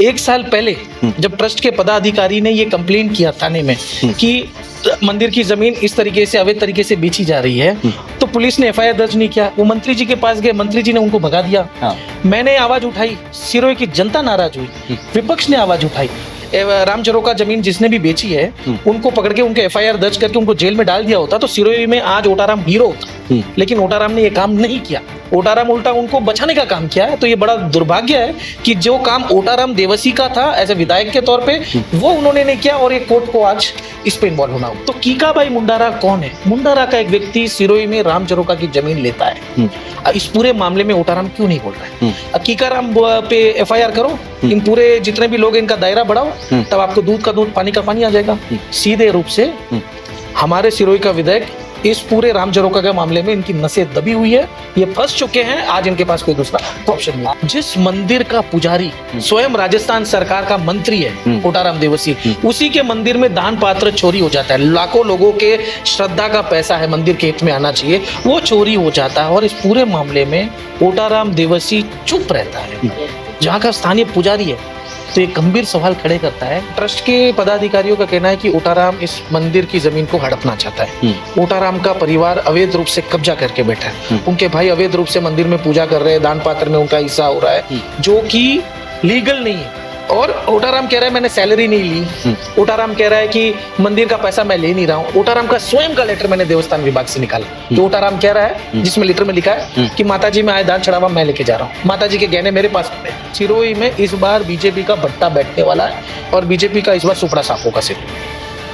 1 साल पहले जब ट्रस्ट के पदाधिकारी ने ये कंप्लेंट किया थाने में कि मंदिर की जमीन इस तरीके से अवैध तरीके से बेची जा रही है, तो पुलिस ने एफआईआर दर्ज नहीं किया। वो मंत्री जी के पास गए, मंत्री जी ने उनको भगा दिया। मैंने आवाज उठाई, सिरोही की जनता नाराज हुई, विपक्ष ने आवाज उठाई। राम जरोका जमीन जिसने भी बेची है उनको पकड़ के उनके एफआईआर दर्ज करके उनको जेल में डाल दिया होता तो सिरोही में आज ओटाराम हीरो होता। लेकिन ओटाराम ने ये काम नहीं किया, ओटाराम उल्टा उनको बचाने का काम किया है। तो ये बड़ा दुर्भाग्य है कि जो काम ओटाराम देवसी का था एज ए विधायक के तौर पे वो उन्होंने नहीं किया और ये कोर्ट को आज इस पे इन्वॉल्व होना हो। तो कीकाबाई मुंडारा कौन है? मुंडारा का एक व्यक्ति सिरोही में राम जरोका की जमीन लेता है। इस पूरे मामले में ओटाराम क्यों नहीं बोल रहा है? कीकाराम पे एफआईआर करो, इन पूरे जितने भी लोग इनका दायरा बढ़ाओ, तब आपको दूध का दूध पानी का पानी आ जाएगा। सीधे रूप से हमारे सिरोही का विधायक इस पूरे राम जरोका के मामले में इनकी नसें दबी हुई है, ये फंस चुके हैं। आज इनके पास कोई दूसरा ऑप्शन नहीं। जिस मंदिर का पुजारी स्वयं राजस्थान सरकार का मंत्री है ओटाराम देवसी, उसी के मंदिर में दान पात्र चोरी हो जाता है। लाखों लोगों के श्रद्धा का पैसा है, मंदिर के हित में आना चाहिए, वो चोरी हो जाता है। और इस पूरे मामले में ओटाराम देवसी चुप रहता है, जहाँ का स्थानीय पुजारी है। तो ये गंभीर सवाल खड़े करता है। ट्रस्ट के पदाधिकारियों का कहना है कि ओटाराम इस मंदिर की जमीन को हड़पना चाहता है। ओटाराम का परिवार अवैध रूप से कब्जा करके बैठा है। उनके भाई अवैध रूप से मंदिर में पूजा कर रहे हैं, दान पात्र में उनका हिस्सा हो रहा है, जो कि लीगल नहीं है। और ओटाराम कह रहा है मैंने सैलरी नहीं ली। ओटाराम कह रहा है कि मंदिर का पैसा मैं ले नहीं रहा हूँ। ओटाराम का स्वयं का लेटर मैंने देवस्थान विभाग से निकाला, तो ओटाराम कह रहा है जिसमें लेटर में लिखा है कि माताजी में आए दान चढ़ावा मैं लेके जा रहा हूँ, माताजी के गहने मेरे पास पड़े। सिरोही में इस बार बीजेपी का भट्टा बैठने वाला है और बीजेपी का इस बार सुपड़ा साफ होगा। सिर्फ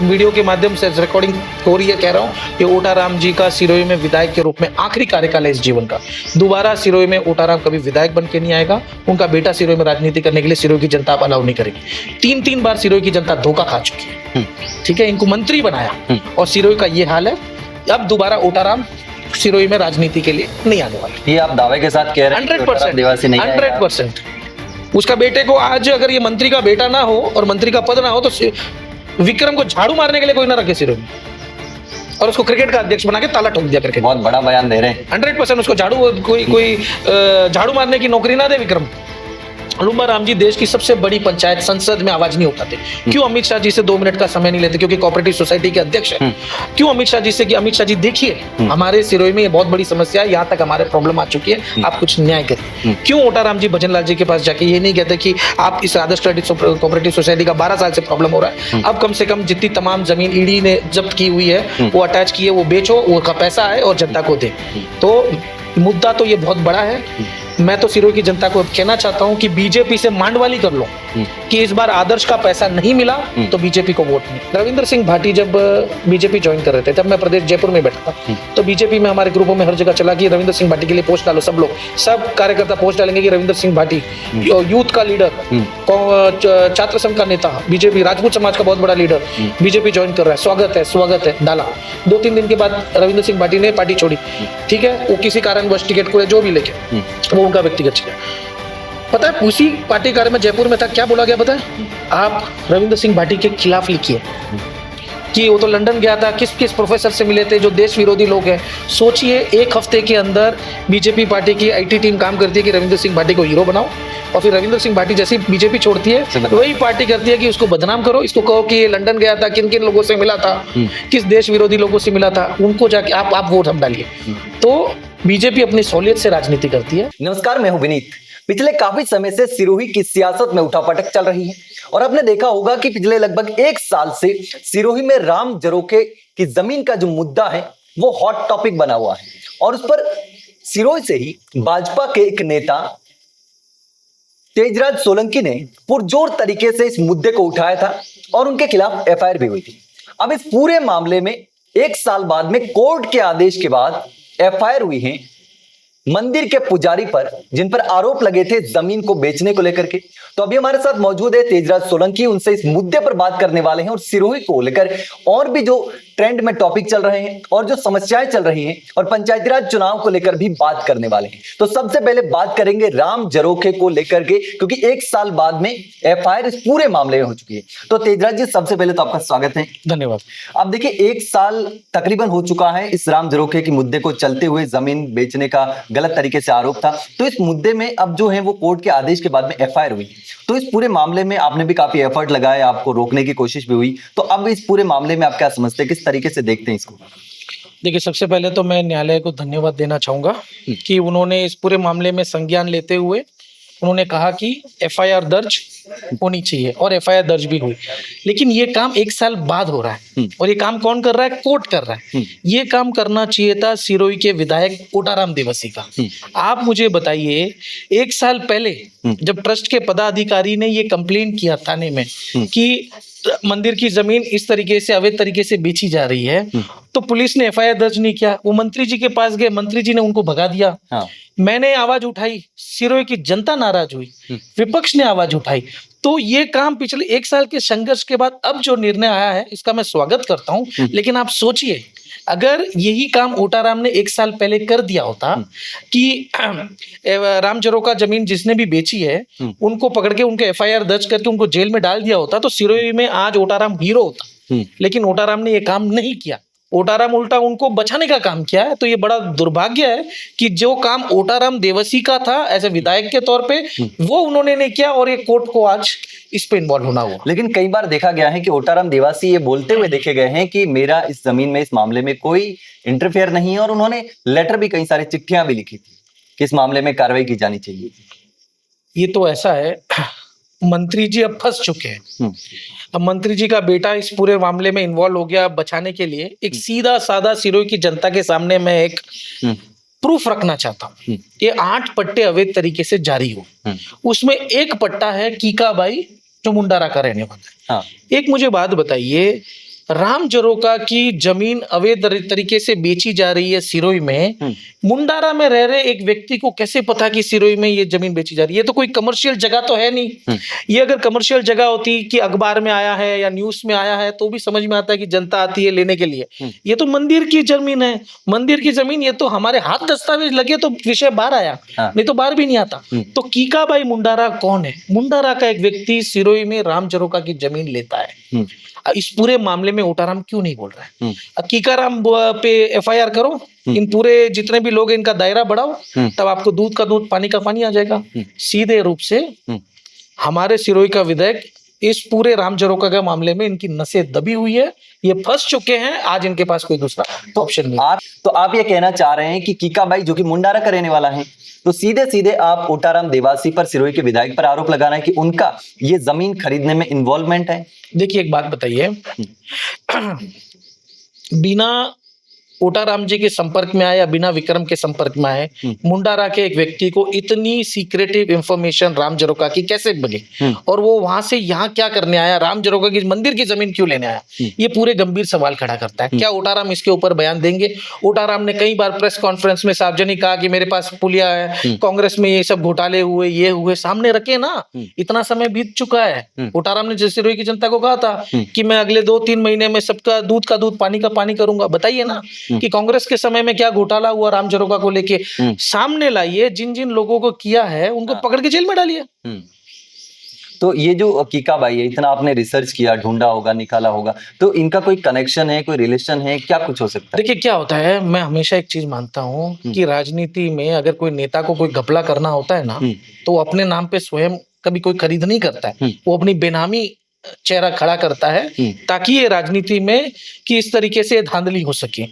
वीडियो के माध्यम से रिकॉर्डिंग हो रही है, कह रहा हूँ कि ओटाराम जी का सिरोही में विधायक के रूप में आखिरी कार्यकाल है इस जीवन का। दोबारा सिरोही में ओटाराम कभी विधायक बन के नहीं आएगा। उनका बेटा सिरोही में राजनीति करने के लिए सिरोही की जनता अलाउ नहीं करेगी। 3 बार सिरोही की जनता धोखा खा चुकी है। ठीक है, इनको मंत्री बनाया और सिरोही का ये हाल है। अब दोबारा ओटाराम सिरोही में राजनीति के लिए नहीं आने वाले। ये आप दावे के साथ कह रहे हैं 100%। उसका बेटे को आज अगर ये मंत्री का बेटा ना हो और मंत्री का पद ना हो तो विक्रम को झाड़ू मारने के लिए कोई ना रखे सिरोही में, और उसको क्रिकेट का अध्यक्ष बना के ताला ठोक दिया करके। बहुत बड़ा बयान दे रहे हैं। 100% उसको कोई झाड़ू मारने की नौकरी ना दे विक्रम। लुम्बा राम जी देश की सबसे बड़ी पंचायत संसद में आवाज नहीं उठाते। क्यों अमित शाह जी से 2 मिनट का समय नहीं लेते? क्योंकि कोऑपरेटिव सोसाइटी के अध्यक्ष हैं। क्यों अमित शाह जी से कि अमित शाह जी देखिए हमारे सिरोही में ये बहुत बड़ी समस्या है, यहाँ तक हमारे प्रॉब्लम आ चुकी है, आप कुछ न्याय करिए। क्यों ओटाराम जी भजन लाल जी के पास जाके ये नहीं कहते कि आप इस आदर्श क्रेडिट कोऑपरेटिव सोसाइटी का 12 साल से प्रॉब्लम हो रहा है, अब कम से कम जितनी तमाम जमीन ईडी ने जब्त की हुई है वो अटैच की है, वो बेचो, वो का पैसा है और जनता को दे। तो मुद्दा तो ये बहुत बड़ा है। मैं तो सिरोही की जनता को कहना चाहता हूं कि बीजेपी से मांडवाली कर लो कि इस बार आदर्श का पैसा नहीं मिला तो बीजेपी को वोट नहीं। रविंद्र सिंह भाटी जब बीजेपी ज्वाइन कर रहे थे, तब मैं प्रदेश जयपुर में बैठा था, तो बीजेपी में हमारे ग्रुपों में हर जगह चला कि रविंद्र सिंह भाटी के लिए पोस्ट डालो। सब लोग, सब कार्यकर्ता पोस्ट डालेंगे कि रविंद्र सिंह भाटी यूथ का लीडर, छात्र संघ का नेता, बीजेपी राजपूत समाज का बहुत बड़ा लीडर बीजेपी ज्वाइन कर रहा है, स्वागत है डाला। 2-3 दिन के बाद रविंद्र सिंह भाटी ने पार्टी छोड़ी। ठीक है, वो किसी कारणवश टिकट को जो भी लेके, वो उनका व्यक्तिगत है। पता है उसी पार्टी कार्य में जयपुर में था, क्या बोला गया पता है? आप रविंद्र सिंह भाटी के खिलाफ लिखिए कि वो तो लंदन गया था, किस किस प्रोफेसर से मिले थे जो देश विरोधी लोग हैं। सोचिए 1 हफ्ते के अंदर बीजेपी पार्टी की आईटी टीम काम करती है कि रविंद्र सिंह भाटी को हीरो बनाओ, और फिर रविंद्र सिंह भाटी जैसी बीजेपी छोड़ती है वही पार्टी करती है कि उसको बदनाम करो, इसको कहो कि ये लंदन गया था, किन किन लोगों से मिला था, किस देश विरोधी लोगों से मिला था, उनको जाके आप वोट हम डालिए। तो बीजेपी अपनी सहूलियत से राजनीति करती है। नमस्कार, मैं हूं विनीत। पिछले काफी समय से सिरोही की सियासत में उठापटक चल रही है और आपने देखा होगा कि पिछले लगभग 1 साल से सिरोही में राम जरोके की जमीन का जो मुद्दा है वो हॉट टॉपिक बना हुआ है। और उस पर सिरोही से ही भाजपा के एक नेता तेजराज सोलंकी ने पुरजोर तरीके से इस मुद्दे को उठाया था और उनके खिलाफ एफआईआर भी हुई थी। अब इस पूरे मामले में 1 साल बाद में कोर्ट के आदेश के बाद एफआईआर हुई है मंदिर के पुजारी पर, जिन पर आरोप लगे थे जमीन को बेचने को लेकर के। तो अभी हमारे साथ मौजूद है तेजराज सोलंकी, उनसे इस मुद्दे पर बात करने वाले हैं और सिरोही को लेकर और भी जो ट्रेंड में टॉपिक चल रहे हैं और जो समस्याएं चल रही हैं और पंचायती राज चुनाव को लेकर भी बात करने वाले हैं। तो सबसे पहले बात करेंगे राम जरोखे को लेकर के, क्योंकि 1 साल बाद में एफआईआर इस पूरे मामले में हो चुकी है। तो तेजराज जी, सबसे पहले तो आपका स्वागत है। धन्यवाद। अब देखिए, 1 साल तकरीबन हो चुका है इस राम जरोखे के मुद्दे को चलते हुए। जमीन बेचने का गलत तरीके से आरोप था, तो इस मुद्दे में अब जो है वो कोर्ट के आदेश के बाद में एफआईआर हुई। तो इस पूरे मामले में आपने भी काफी एफर्ट लगाए, आपको रोकने की कोशिश भी हुई। तो अब इस पूरे मामले में आप क्या समझते हैं, किस तरीके से देखते हैं इसको? देखिए, सबसे पहले तो मैं न्यायालय को धन्यवाद देना चाहूंगा कि उन्होंने इस पूरे मामले में संज्ञान लेते हुए उन्होंने कहा कि एफआईआर दर्ज होनी चाहिए और एफआईआर दर्ज भी हुई। लेकिन ये काम 1 साल बाद हो रहा है और ये काम कौन कर रहा है? कोर्ट कर रहा है। ये काम करना चाहिए था सिरोही के विधायक ओटाराम देवसी का। आप मुझे बताइए, 1 साल पहले जब ट्रस्ट के पदाधिकारी ने ये कंप्लेंट किया थाने में कि मंदिर की जमीन इस तरीके से अवैध तरीके से बेची जा रही है, तो पुलिस ने एफआईआर दर्ज नहीं किया। वो मंत्री जी के पास गए, मंत्री जी ने उनको भगा दिया। मैंने आवाज उठाई, सिरोही की जनता नाराज हुई, विपक्ष ने आवाज उठाई। तो ये काम पिछले 1 साल के संघर्ष के बाद अब जो निर्णय आया है, इसका मैं स्वागत करता हूं। लेकिन आप सोचिए, अगर यही काम ओटाराम ने 1 साल पहले कर दिया होता कि राम जरोखा जमीन जिसने भी बेची है उनको पकड़ के उनके एफआईआर दर्ज करके उनको जेल में डाल दिया होता, तो सिरोही में आज ओटाराम हीरो होता। लेकिन ओटाराम ने ये काम नहीं किया। ओटाराम उल्टा उनको बचाने का काम किया है। तो ये बड़ा दुर्भाग्य है कि जो काम ओटाराम देवसी का था एज ए विधायक के तौर पे, वो उन्होंने नहीं किया और ये कोर्ट को आज इस पे इन्वॉल्व होना हुआ। लेकिन कई बार देखा गया है कि ओटाराम देवासी ये बोलते हुए देखे गए हैं कि मेरा इस जमीन में, इस मामले में कोई इंटरफेयर नहीं है, और उन्होंने लेटर भी, कई सारी चिट्ठियां भी लिखी थी कि इस मामले में कार्रवाई की जानी चाहिए। ये तो ऐसा है, मंत्री जी अब फंस चुके हैं। अब मंत्री जी का बेटा इस पूरे मामले में इन्वॉल्व हो गया। बचाने के लिए एक सीधा साधा सिरोही की जनता के सामने मैं एक प्रूफ रखना चाहता हूँ। ये 8 पट्टे अवैध तरीके से जारी हो, उसमें एक पट्टा है कीकाबाई जो मुंडारा का रहने वाला है। एक मुझे बात बताइए, राम जरोखा की जमीन अवैध तरीके से बेची जा रही है सिरोही में, मुंडारा में रह रहे एक व्यक्ति को कैसे पता कि सिरोही में ये जमीन बेची जा रही है? ये तो कोई कमर्शियल जगह तो है नहीं। ये अगर कमर्शियल जगह होती कि अखबार में आया है या न्यूज में आया है तो भी समझ में आता है कि जनता आती है लेने के लिए। ये तो मंदिर की जमीन है, मंदिर की जमीन। ये तो हमारे हाथ दस्तावेज लगे तो विषय बाहर आया, नहीं तो बाहर भी नहीं आता। तो कीकाबाई मुंडारा कौन है? मुंडारा का एक व्यक्ति सिरोही में राम जरोखा की जमीन लेता है। इस पूरे मामले में ओटाराम क्यों नहीं बोल रहा है? कीकाराम पे एफआईआर करो, इन पूरे जितने भी लोग इनका दायरा बढ़ाओ, तब आपको दूध का दूध पानी का पानी आ जाएगा। सीधे रूप से हमारे सिरोही का विधायक इस पूरे राम जरोखा के मामले में इनकी नसें दबी हुई है, ये फंस चुके हैं। आज इनके पास कोई दूसरा ऑप्शन नहीं। आप ये कहना चाह रहे हैं कि कीकाबाई जो कि मुंडारा का रहने वाला है, तो सीधे सीधे आप ओटाराम देवासी पर, सिरोही के विधायक पर आरोप लगा रहे हैं कि उनका ये जमीन खरीदने में इन्वॉल्वमेंट है। देखिए, एक बात बताइए, बिना ओटाराम जी के संपर्क में आए या बिना विक्रम के संपर्क में आए, मुंडारा के एक व्यक्ति को इतनी सीक्रेटिव इंफॉर्मेशन राम जरोखा की कैसे मिली? और वो वहां से यहाँ क्या करने आया? राम जरोखा की मंदिर की जमीन क्यों लेने आया? ये पूरे गंभीर सवाल खड़ा करता है। क्या ओटाराम इसके ऊपर बयान देंगे? ओटाराम ने कई बार प्रेस कॉन्फ्रेंस में सार्वजनिक कहा कि मेरे पास पुलिया है, कांग्रेस में ये सब घोटाले हुए, ये हुए, सामने रखे ना। इतना समय बीत चुका है। ओटाराम ने जैसे सिरोही की जनता को कहा था कि मैं अगले 2-3 महीने में सबका दूध का दूध पानी का पानी करूंगा। बताइए ना कि कांग्रेस के समय में क्या घोटाला हुआ राम जरोखा को लेके, सामने लाइए। जिन जिन लोगों को किया है उनको पकड़ के जेल में डालिए। तो ये जो कीकाबाई है, इतना आपने रिसर्च किया, ढूंढा होगा, निकाला होगा, तो इनका कोई कनेक्शन है, कोई रिलेशन है, क्या कुछ हो सकता है? देखिए, क्या होता है, मैं हमेशा एक चीज मानता हूँ कि राजनीति में अगर कोई नेता को कोई घपला करना होता है ना, तो वो अपने नाम पे स्वयं कभी कोई खरीद नहीं करता है। वो अपनी बेनामी चेहरा खड़ा करता है ताकि ये राजनीति में कि इस तरीके से धांधली हो सके।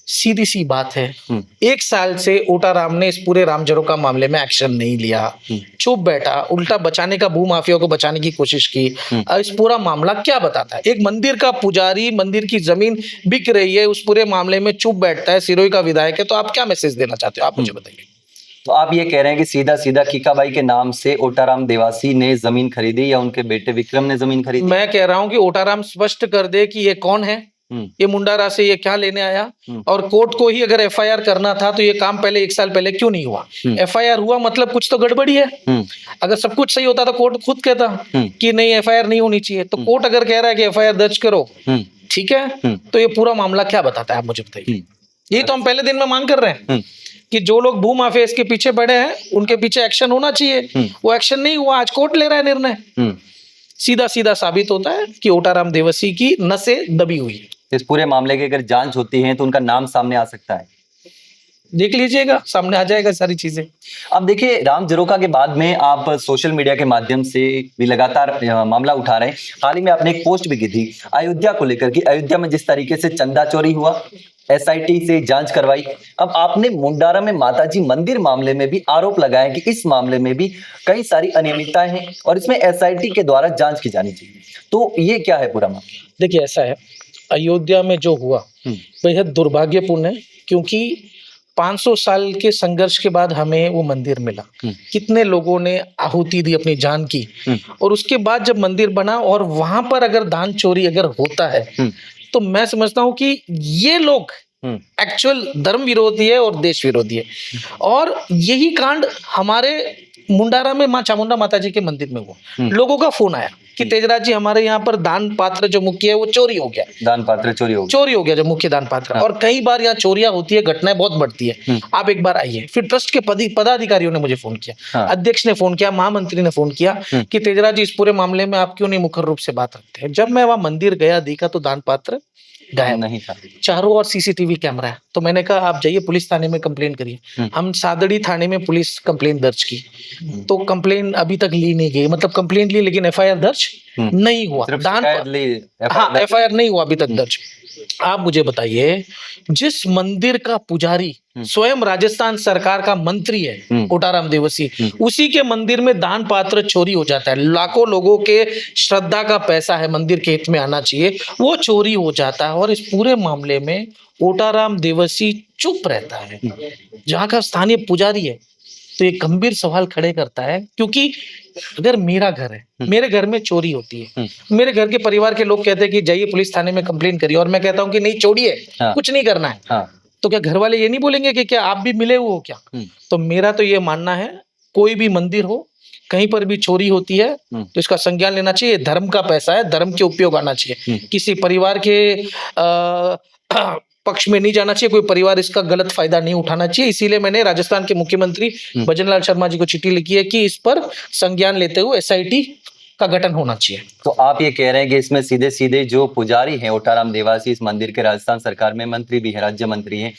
सीधी सी बात है, 1 साल से ओटाराम ने इस पूरे राम जरोखा मामले में एक्शन नहीं लिया, चुप बैठा, उल्टा बचाने का, भूमाफिया को बचाने की कोशिश की। इस पूरा मामला क्या बताता है? एक मंदिर का पुजारी, मंदिर की जमीन बिक रही है, उस पूरे मामले में चुप बैठता है, सिरोही का विधायक है। तो आप क्या मैसेज देना चाहते हो? आप मुझे बताइए। तो आप ये कह रहे हैं कि सीधा सीधा कीकाबाई के नाम से ओटाराम देवासी ने जमीन खरीदी या उनके बेटे विक्रम ने जमीन खरीदी? मैं कह रहा हूं कि ओटाराम स्पष्ट कर दे कि ये कौन है, ये मुंडारा से ये क्या लेने आया, और कोर्ट को ही अगर एफआईआर करना था तो ये काम पहले 1 साल पहले क्यों नहीं हुआ? एफआईआर हुआ मतलब कुछ तो गड़बड़ी है। अगर सब कुछ सही होता तो कोर्ट खुद कहता कि नहीं, एफआईआर नहीं होनी चाहिए। तो कोर्ट अगर कह रहा है कि एफआईआर दर्ज करो, ठीक है, तो ये पूरा मामला क्या बताता है, आप मुझे बताइए। यही तो हम पहले दिन में मांग कर रहे हैं कि जो लोग भू माफिया इसके पीछे बढ़े हैं उनके पीछे एक्शन होना चाहिए। वो एक्शन नहीं हुआ, आज कोर्ट ले रहा है निर्णय। सीधा सीधा साबित होता है कि ओटाराम देवसी की नसें दबी हुई है। इस पूरे मामले की अगर जांच होती है तो उनका नाम सामने आ सकता है, देख लीजिएगा, सामने आ जाएगा सारी चीजें। अब देखिए, राम जरोका के बाद में आप सोशल मीडिया के माध्यम से भी लगातार मामला उठा रहे हैं। हाल ही में आपने एक पोस्ट भी की थी अयोध्या को लेकर कि अयोध्या में जिस तरीके से चंदा चोरी हुआ, एसआईटी से जांच करवाई। अब आपने मुंडारा में माताजी मंदिर मामले में भी आरोप लगाया कि इस मामले में भी कई सारी अनियमितताएं हैं और इसमें एसआईटी के द्वारा जांच की जानी चाहिए। तो ये क्या है पूरा मामला? देखिए, ऐसा है, अयोध्या में जो हुआ बेहद दुर्भाग्यपूर्ण है, क्योंकि 500 साल के संघर्ष के बाद हमें वो मंदिर मिला। कितने लोगों ने आहुति दी, अपनी जान की, और उसके बाद जब मंदिर बना और वहां पर अगर दान चोरी अगर होता है तो मैं समझता हूं कि ये लोग एक्चुअल धर्म विरोधी है और देश विरोधी है। और यही कांड हमारे मुंडारा में मां चामुंडा माता जी के मंदिर में हुआ। लोगों का फोन आया कि तेजराज जी, हमारे यहाँ पर दान पात्र जो मुख्य है वो चोरी हो गया। दान पात्र चोरी हो गया जो मुख्य दान पात्र। और कई बार यहाँ चोरियां होती है, घटनाएं बहुत बढ़ती है, आप एक बार आइए। फिर ट्रस्ट के पदाधिकारियों ने मुझे फोन किया, अध्यक्ष ने फोन किया, महामंत्री ने फोन किया कि तेजराज जी, इस पूरे मामले में आप क्यों नहीं मुखर रूप से बात रखते हैं। जब मैं वहां मंदिर गया, देखा तो दान पात्र गायब नहीं था, चारों ओर सीसीटीवी कैमरा है। तो मैंने कहा आप जाइए पुलिस थाने में कंप्लेन करिए। हम सादड़ी थाने में पुलिस कंप्लेन दर्ज की, तो कंप्लेन अभी तक ली नहीं गई। मतलब कंप्लेन ली लेकिन एफआईआर दर्ज नहीं हुआ। एफआईआर नहीं हुआ अभी तक दर्ज। आप मुझे बताइए, जिस मंदिर का पुजारी स्वयं राजस्थान सरकार का मंत्री है ओटाराम देवसी, उसी के मंदिर में दान पात्र चोरी हो जाता है। लाखों लोगों के श्रद्धा का पैसा है, मंदिर के हित में आना चाहिए, वो चोरी हो जाता है। और इस पूरे मामले में ओटाराम देवसी चुप रहता है, जहां का स्थानीय पुजारी है। तो ये गंभीर सवाल खड़े करता है, क्योंकि अगर मेरा घर है, मेरे घर में चोरी होती है, मेरे घर के परिवार के लोग कहते हैं कि जाइए पुलिस थाने में कंप्लेन करिए, और मैं कहता हूं कि नहीं, छोड़िए, कुछ नहीं करना है, तो क्या घर वाले ये नहीं बोलेंगे कि क्या आप भी मिले हुए हो क्या? तो मेरा तो ये मानना है, कोई भी मंदिर हो, कहीं पर भी चोरी होती है तो इसका संज्ञान लेना चाहिए। धर्म का पैसा है, धर्म के उपयोग आना चाहिए, किसी परिवार के पक्ष में नहीं जाना चाहिए, कोई परिवार इसका गलत फायदा नहीं उठाना चाहिए। इसीलिए मैंने राजस्थान के मुख्यमंत्री भजनलाल शर्मा जी को चिट्ठी लिखी है कि इस पर संज्ञान लेते हुए एसआईटी का गठन होना चाहिए। तो आप ये कह रहे हैं कि इसमें सीधे सीधे जो पुजारी हैं ओटाराम देवासी, इस मंदिर के राजस्थान सरकार में मंत्री भी हैं, राज्य मंत्री हैं,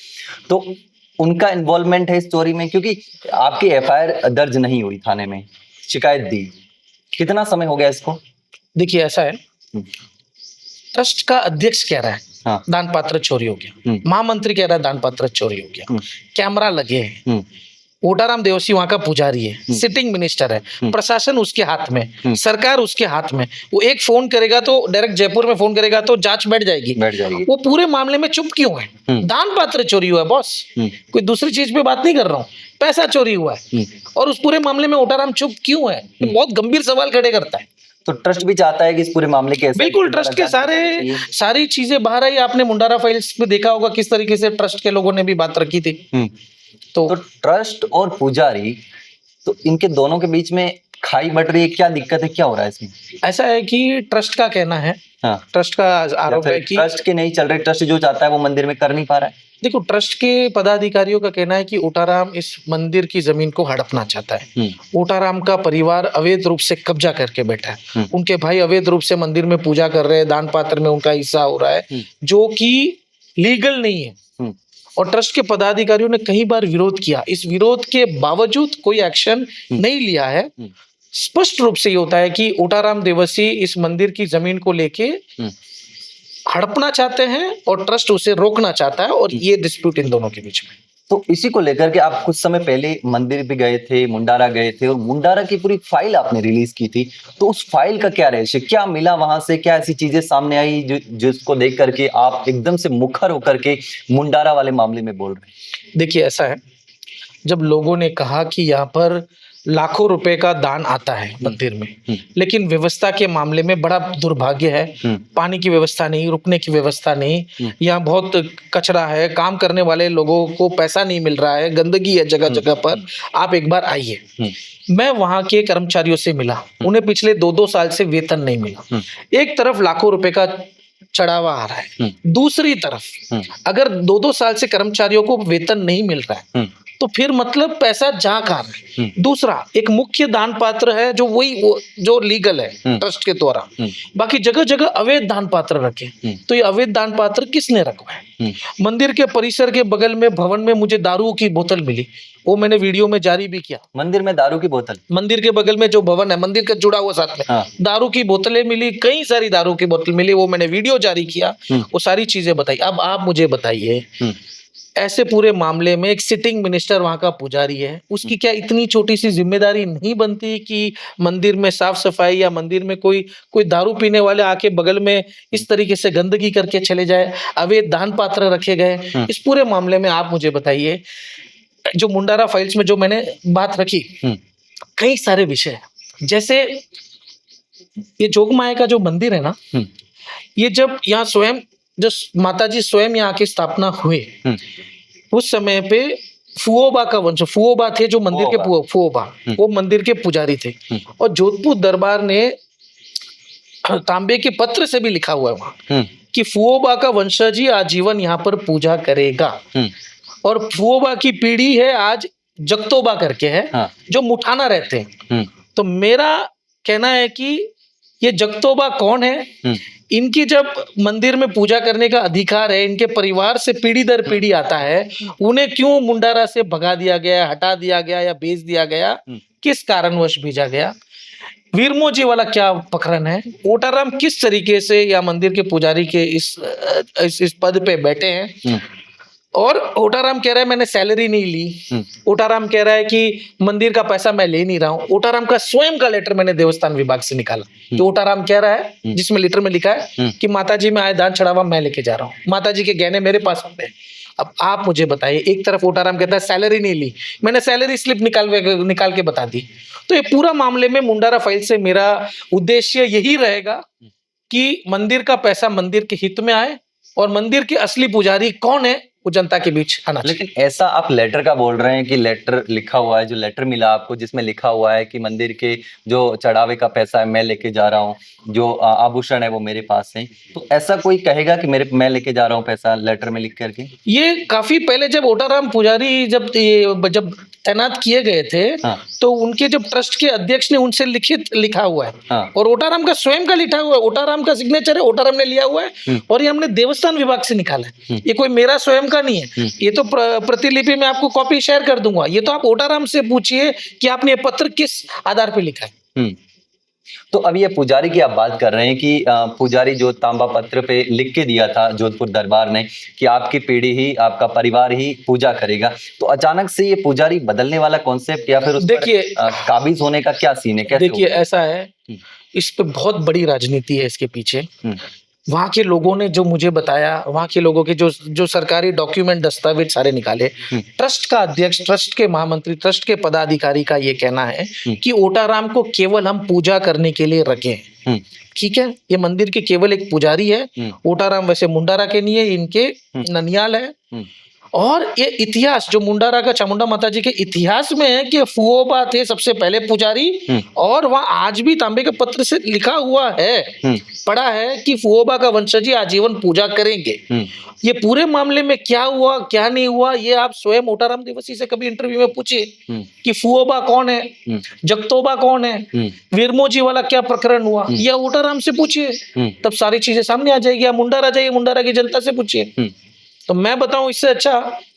तो उनका इन्वॉल्वमेंट है इस चोरी में? क्योंकि आपकी एफआईआर दर्ज नहीं हुई, थाने में शिकायत दी, कितना समय हो गया इसको? देखिए, ऐसा है, ट्रस्ट का अध्यक्ष कह रहा है दान पात्र चोरी हो गया, महामंत्री कह रहा है दान पात्र चोरी हो गया, कैमरा लगे हैं, ओटाराम देवसी वहां का पुजारी है, सिटिंग मिनिस्टर है, प्रशासन उसके हाथ में, सरकार उसके हाथ में। वो एक फोन करेगा तो डायरेक्ट जयपुर में फोन करेगा तो जांच बैठ जाएगी। वो पूरे मामले में चुप क्यों है? दान पात्र चोरी हुआ है बॉस, कोई दूसरी चीज पे बात नहीं कर रहा हूँ, पैसा चोरी हुआ है, और उस पूरे मामले में ओटाराम चुप क्यों है? बहुत गंभीर सवाल खड़े करता है। तो ट्रस्ट भी चाहता है कि इस पूरे मामले के बिल्कुल ट्रस्ट के सारी चीजें बाहर आई। आपने मुंडारा फाइल्स में देखा होगा किस तरीके से ट्रस्ट के लोगों ने भी बात रखी थी। तो ट्रस्ट और पुजारी, तो इनके दोनों के बीच में खाई बट रही है, क्या दिक्कत है, क्या हो रहा है इसमें? ऐसा है कि ट्रस्ट का कहना है, ट्रस्ट का आरोप है कि ट्रस्ट के नहीं चल रहे, ट्रस्ट जो चाहता है वो मंदिर में कर नहीं पा रहा है। देखो, ट्रस्ट के पदाधिकारियों का कहना है कि ओटाराम इस मंदिर की जमीन को हड़पना चाहता है। ओटाराम का परिवार अवैध रूप से कब्जा करके बैठा है, उनके भाई अवैध रूप से मंदिर में पूजा कर रहे हैं, दान पात्र में उनका हिस्सा हो रहा है, जो कि लीगल नहीं है। और ट्रस्ट के पदाधिकारियों ने कई बार विरोध किया, इस विरोध के बावजूद कोई एक्शन नहीं लिया है। स्पष्ट रूप से ये होता है कि ओटाराम देवसी इस मंदिर की जमीन को लेके हड़पना चाहते हैं और ट्रस्ट उसे रोकना चाहता है, और ये डिस्प्यूट इन दोनों के बीच में। तो इसी को लेकर के आप कुछ समय पहले मंदिर भी गए थे, मुंडारा गए थे, और मुंडारा की पूरी फाइल आपने रिलीज की थी। तो उस फाइल का क्या रहस्य, क्या मिला वहां से, क्या ऐसी चीजें सामने आई जिसको देख करके आप एकदम से मुखर होकर के मुंडारा वाले मामले में बोल रहे हैं? देखिए, ऐसा है, जब लोगों ने कहा कि यहाँ पर लाखों रुपए का दान आता है मंदिर में, लेकिन व्यवस्था के मामले में बड़ा दुर्भाग्य है, पानी की व्यवस्था नहीं, रुकने की व्यवस्था नहीं, यहाँ बहुत कचरा है, काम करने वाले लोगों को पैसा नहीं मिल रहा है, गंदगी है जगह जगह पर। आप एक बार आइए। मैं वहां के कर्मचारियों से मिला, उन्हें पिछले 2-2 साल से वेतन नहीं मिला। एक तरफ लाखों रुपए का चढ़ावा आ रहा है, दूसरी तरफ अगर 2-2 साल से कर्मचारियों को वेतन नहीं मिल रहा है तो फिर मतलब पैसा जा कहाँ रहा है। दूसरा, एक मुख्य दान पात्र है जो जो लीगल है ट्रस्ट के द्वारा, बाकी जगह जगह अवैध दान पात्र रखे, तो ये अवैध दान पात्र किसने रखवाए। मंदिर के परिसर के बगल में भवन में मुझे दारू की बोतल मिली, वो मैंने वीडियो में जारी भी किया। मंदिर में दारू की बोतल, मंदिर के बगल में जो भवन है मंदिर का जुड़ा हुआ साथ में, दारू की बोतलें मिली, कई सारी दारू की बोतल मिली, वो मैंने वीडियो जारी किया, वो सारी चीजें बताई। अब आप मुझे बताइए, ऐसे पूरे मामले में एक सिटिंग मिनिस्टर वहां का पुजारी है, उसकी क्या इतनी छोटी सी जिम्मेदारी नहीं बनती कि मंदिर में साफ सफाई या मंदिर में कोई दारू पीने वाले आके बगल में इस तरीके से गंदगी करके चले जाए, अवैध दान पात्र रखे गए। इस पूरे मामले में आप मुझे बताइए, जो मुंडारा फाइल्स में जो मैंने बात रखी, कई सारे विषय, जैसे ये जोगमाया का जो मंदिर है ना, ये जब यहाँ स्वयं जो माताजी स्वयं यहाँ की स्थापना हुए, उस समय पे फुओबा का वंश, फुओबा थे जो मंदिर के फुओबा, वो मंदिर के पुजारी थे, और जोधपुर दरबार ने तांबे के पत्र से भी लिखा हुआ है वहां कि फुओबा का वंशज ही आजीवन यहाँ पर पूजा करेगा। और फुओबा की पीढ़ी है आज जगतोबा करके है, जो मुठाना रहते हैं। तो मेरा कहना है कि ये जगतोबा कौन है, इनकी जब मंदिर में पूजा करने का अधिकार है, इनके परिवार से पीढ़ी दर पीढ़ी आता है, उन्हें क्यों मुंडारा से भगा दिया गया, हटा दिया गया या बेच दिया गया, किस कारणवश भेजा गया। वीरमोजी वाला क्या प्रकरण है, ओटाराम किस तरीके से या मंदिर के पुजारी के इस पद पे बैठे हैं, और ओटाराम कह रहा है मैंने सैलरी नहीं ली, ओटाराम कह रहा है कि मंदिर का पैसा मैं ले नहीं रहा हूँ। ओटाराम का स्वयं का लेटर मैंने देवस्थान विभाग से निकाला, तो ओटाराम कह रहा है, जिसमें लेटर में लिखा है कि माताजी में आए दान चढ़ावा मैं लेके जा रहा हूँ, माताजी के गहने मेरे पास होते हैं। अब आप मुझे बताइए, एक तरफ ओटाराम कहता है सैलरी नहीं ली, मैंने सैलरी स्लिप निकाल के बता दी। तो ये पूरा मामले में मुंडारा फाइल से मेरा उद्देश्य यही रहेगा कि मंदिर का पैसा मंदिर के हित में आए, और मंदिर के असली पुजारी कौन है वो जनता के बीच आना चाहिए। लेकिन ऐसा आप लेटर का बोल रहे हैं कि लेटर लिखा हुआ है, जो लेटर मिला आपको जिसमें लिखा हुआ है कि मंदिर के जो चढ़ावे का पैसा है मैं लेके जा रहा हूँ, जो आभूषण है वो मेरे पास है, तो ऐसा कोई कहेगा कि मैं लेके जा रहा हूँ पैसा लेटर में लिख करके? ये काफी पहले जब ओटाराम पुजारी जब तैनात किए गए थे, तो उनके जब ट्रस्ट के अध्यक्ष ने उनसे लिखा हुआ है, और ओटाराम का स्वयं का लिखा हुआ है, ओटाराम का सिग्नेचर है, ओटाराम ने लिया हुआ है, और ये हमने देवस्थान विभाग से निकाला है, ये कोई मेरा स्वयं का नहीं है। ये तो प्रतिलिपि में आपको कॉपी शेयर कर दूंगा, ये तो आप ओटाराम से पूछिए कि आपने ये पत्र किस आधार पे लिखा है। तो अब ये पुजारी की आप बात कर रहे हैं कि पुजारी जो तांबा पत्र पे लिख के दिया था जोधपुर दरबार ने कि आपकी पीढ़ी ही, आपका परिवार ही पूजा करेगा, तो अचानक से ये पुजारी बदलने वाला कॉन्सेप्ट या फिर उस देखिए काबिज होने का क्या सीन है? कैसे? देखिए ऐसा है, इस पे बहुत बड़ी राजनीति है इसके पीछे। वहां के लोगों ने जो मुझे बताया, वहां के लोगों के जो सरकारी डॉक्यूमेंट दस्तावेज सारे निकाले, ट्रस्ट का अध्यक्ष, ट्रस्ट के महामंत्री, ट्रस्ट के पदाधिकारी का ये कहना है कि ओटाराम को केवल हम पूजा करने के लिए रखे हैं। ठीक है, ये मंदिर के केवल एक पुजारी है, ओटाराम वैसे मुंडारा के नहीं है, इनके ननियाल है। और ये इतिहास जो मुंडारा का चामुंडा माता जी के इतिहास में है कि फुओबा थे सबसे पहले पुजारी, और वहां आज भी तांबे के पत्र से लिखा हुआ है, पढ़ा है कि फुओबा का वंशज आजीवन पूजा करेंगे। ये पूरे मामले में क्या हुआ क्या नहीं हुआ, ये आप स्वयं ओटाराम देवसी से कभी इंटरव्यू में पूछिए कि फुओबा कौन है, जगतोबा कौन है, वीरमोजी वाला क्या प्रकरण हुआ, या ओटाराम से पूछिए, तब सारी चीजें सामने आ जाएगी। या मुंडारा जाइए, मुंडारा की जनता से पूछिए। तो मैं बताऊं इससे अच्छा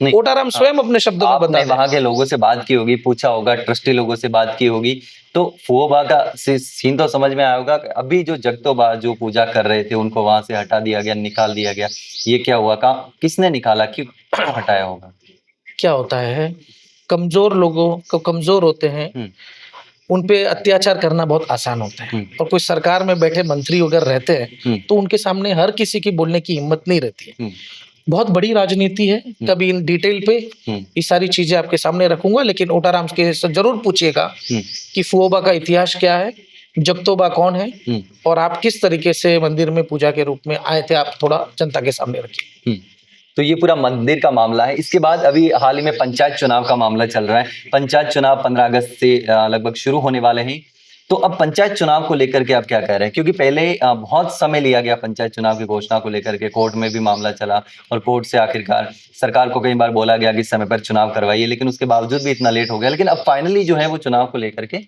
ओटाराम स्वयं अपने शब्दों में बता। वहां के लोगों से बात की होगी, पूछा होगा, ट्रस्टी लोगों से बात की होगी, तो फुओबा का सीन तो समझ में आया होगा। अभी जो जगतोबा जो पूजा कर रहे थे उनको वहां से हटा दिया गया, निकाल दिया गया, ये क्या हुआ? किसने निकाला, क्यों हटाया होगा? क्या होता है, कमजोर लोगों को, कमजोर होते हैं, उन पे अत्याचार करना बहुत आसान होता है। और कोई सरकार में बैठे मंत्री अगर रहते हैं तो उनके सामने हर किसी की बोलने की हिम्मत नहीं रहती है। बहुत बड़ी राजनीति है, कभी इन डिटेल पे ये सारी चीजें आपके सामने रखूंगा, लेकिन ओटाराम के जरूर पूछिएगा कि फुओबा का इतिहास क्या है, जगतोबा कौन है, और आप किस तरीके से मंदिर में पूजा के रूप में आए थे, आप थोड़ा जनता के सामने रखिए। तो ये पूरा मंदिर का मामला है। इसके बाद अभी हाल ही में पंचायत चुनाव का मामला चल रहा है। पंचायत चुनाव 15 अगस्त से लगभग शुरू होने वाले हैं। तो अब पंचायत चुनाव को लेकर के आप क्या कह रहे हैं? क्योंकि पहले बहुत समय लिया गया पंचायत चुनाव की घोषणा को लेकर के, कोर्ट में भी मामला चला और कोर्ट से आखिरकार सरकार को कई बार बोला गया कि समय पर चुनाव करवाइए, लेकिन उसके बावजूद भी इतना लेट हो गया। लेकिन अब फाइनली जो है वो चुनाव को लेकर के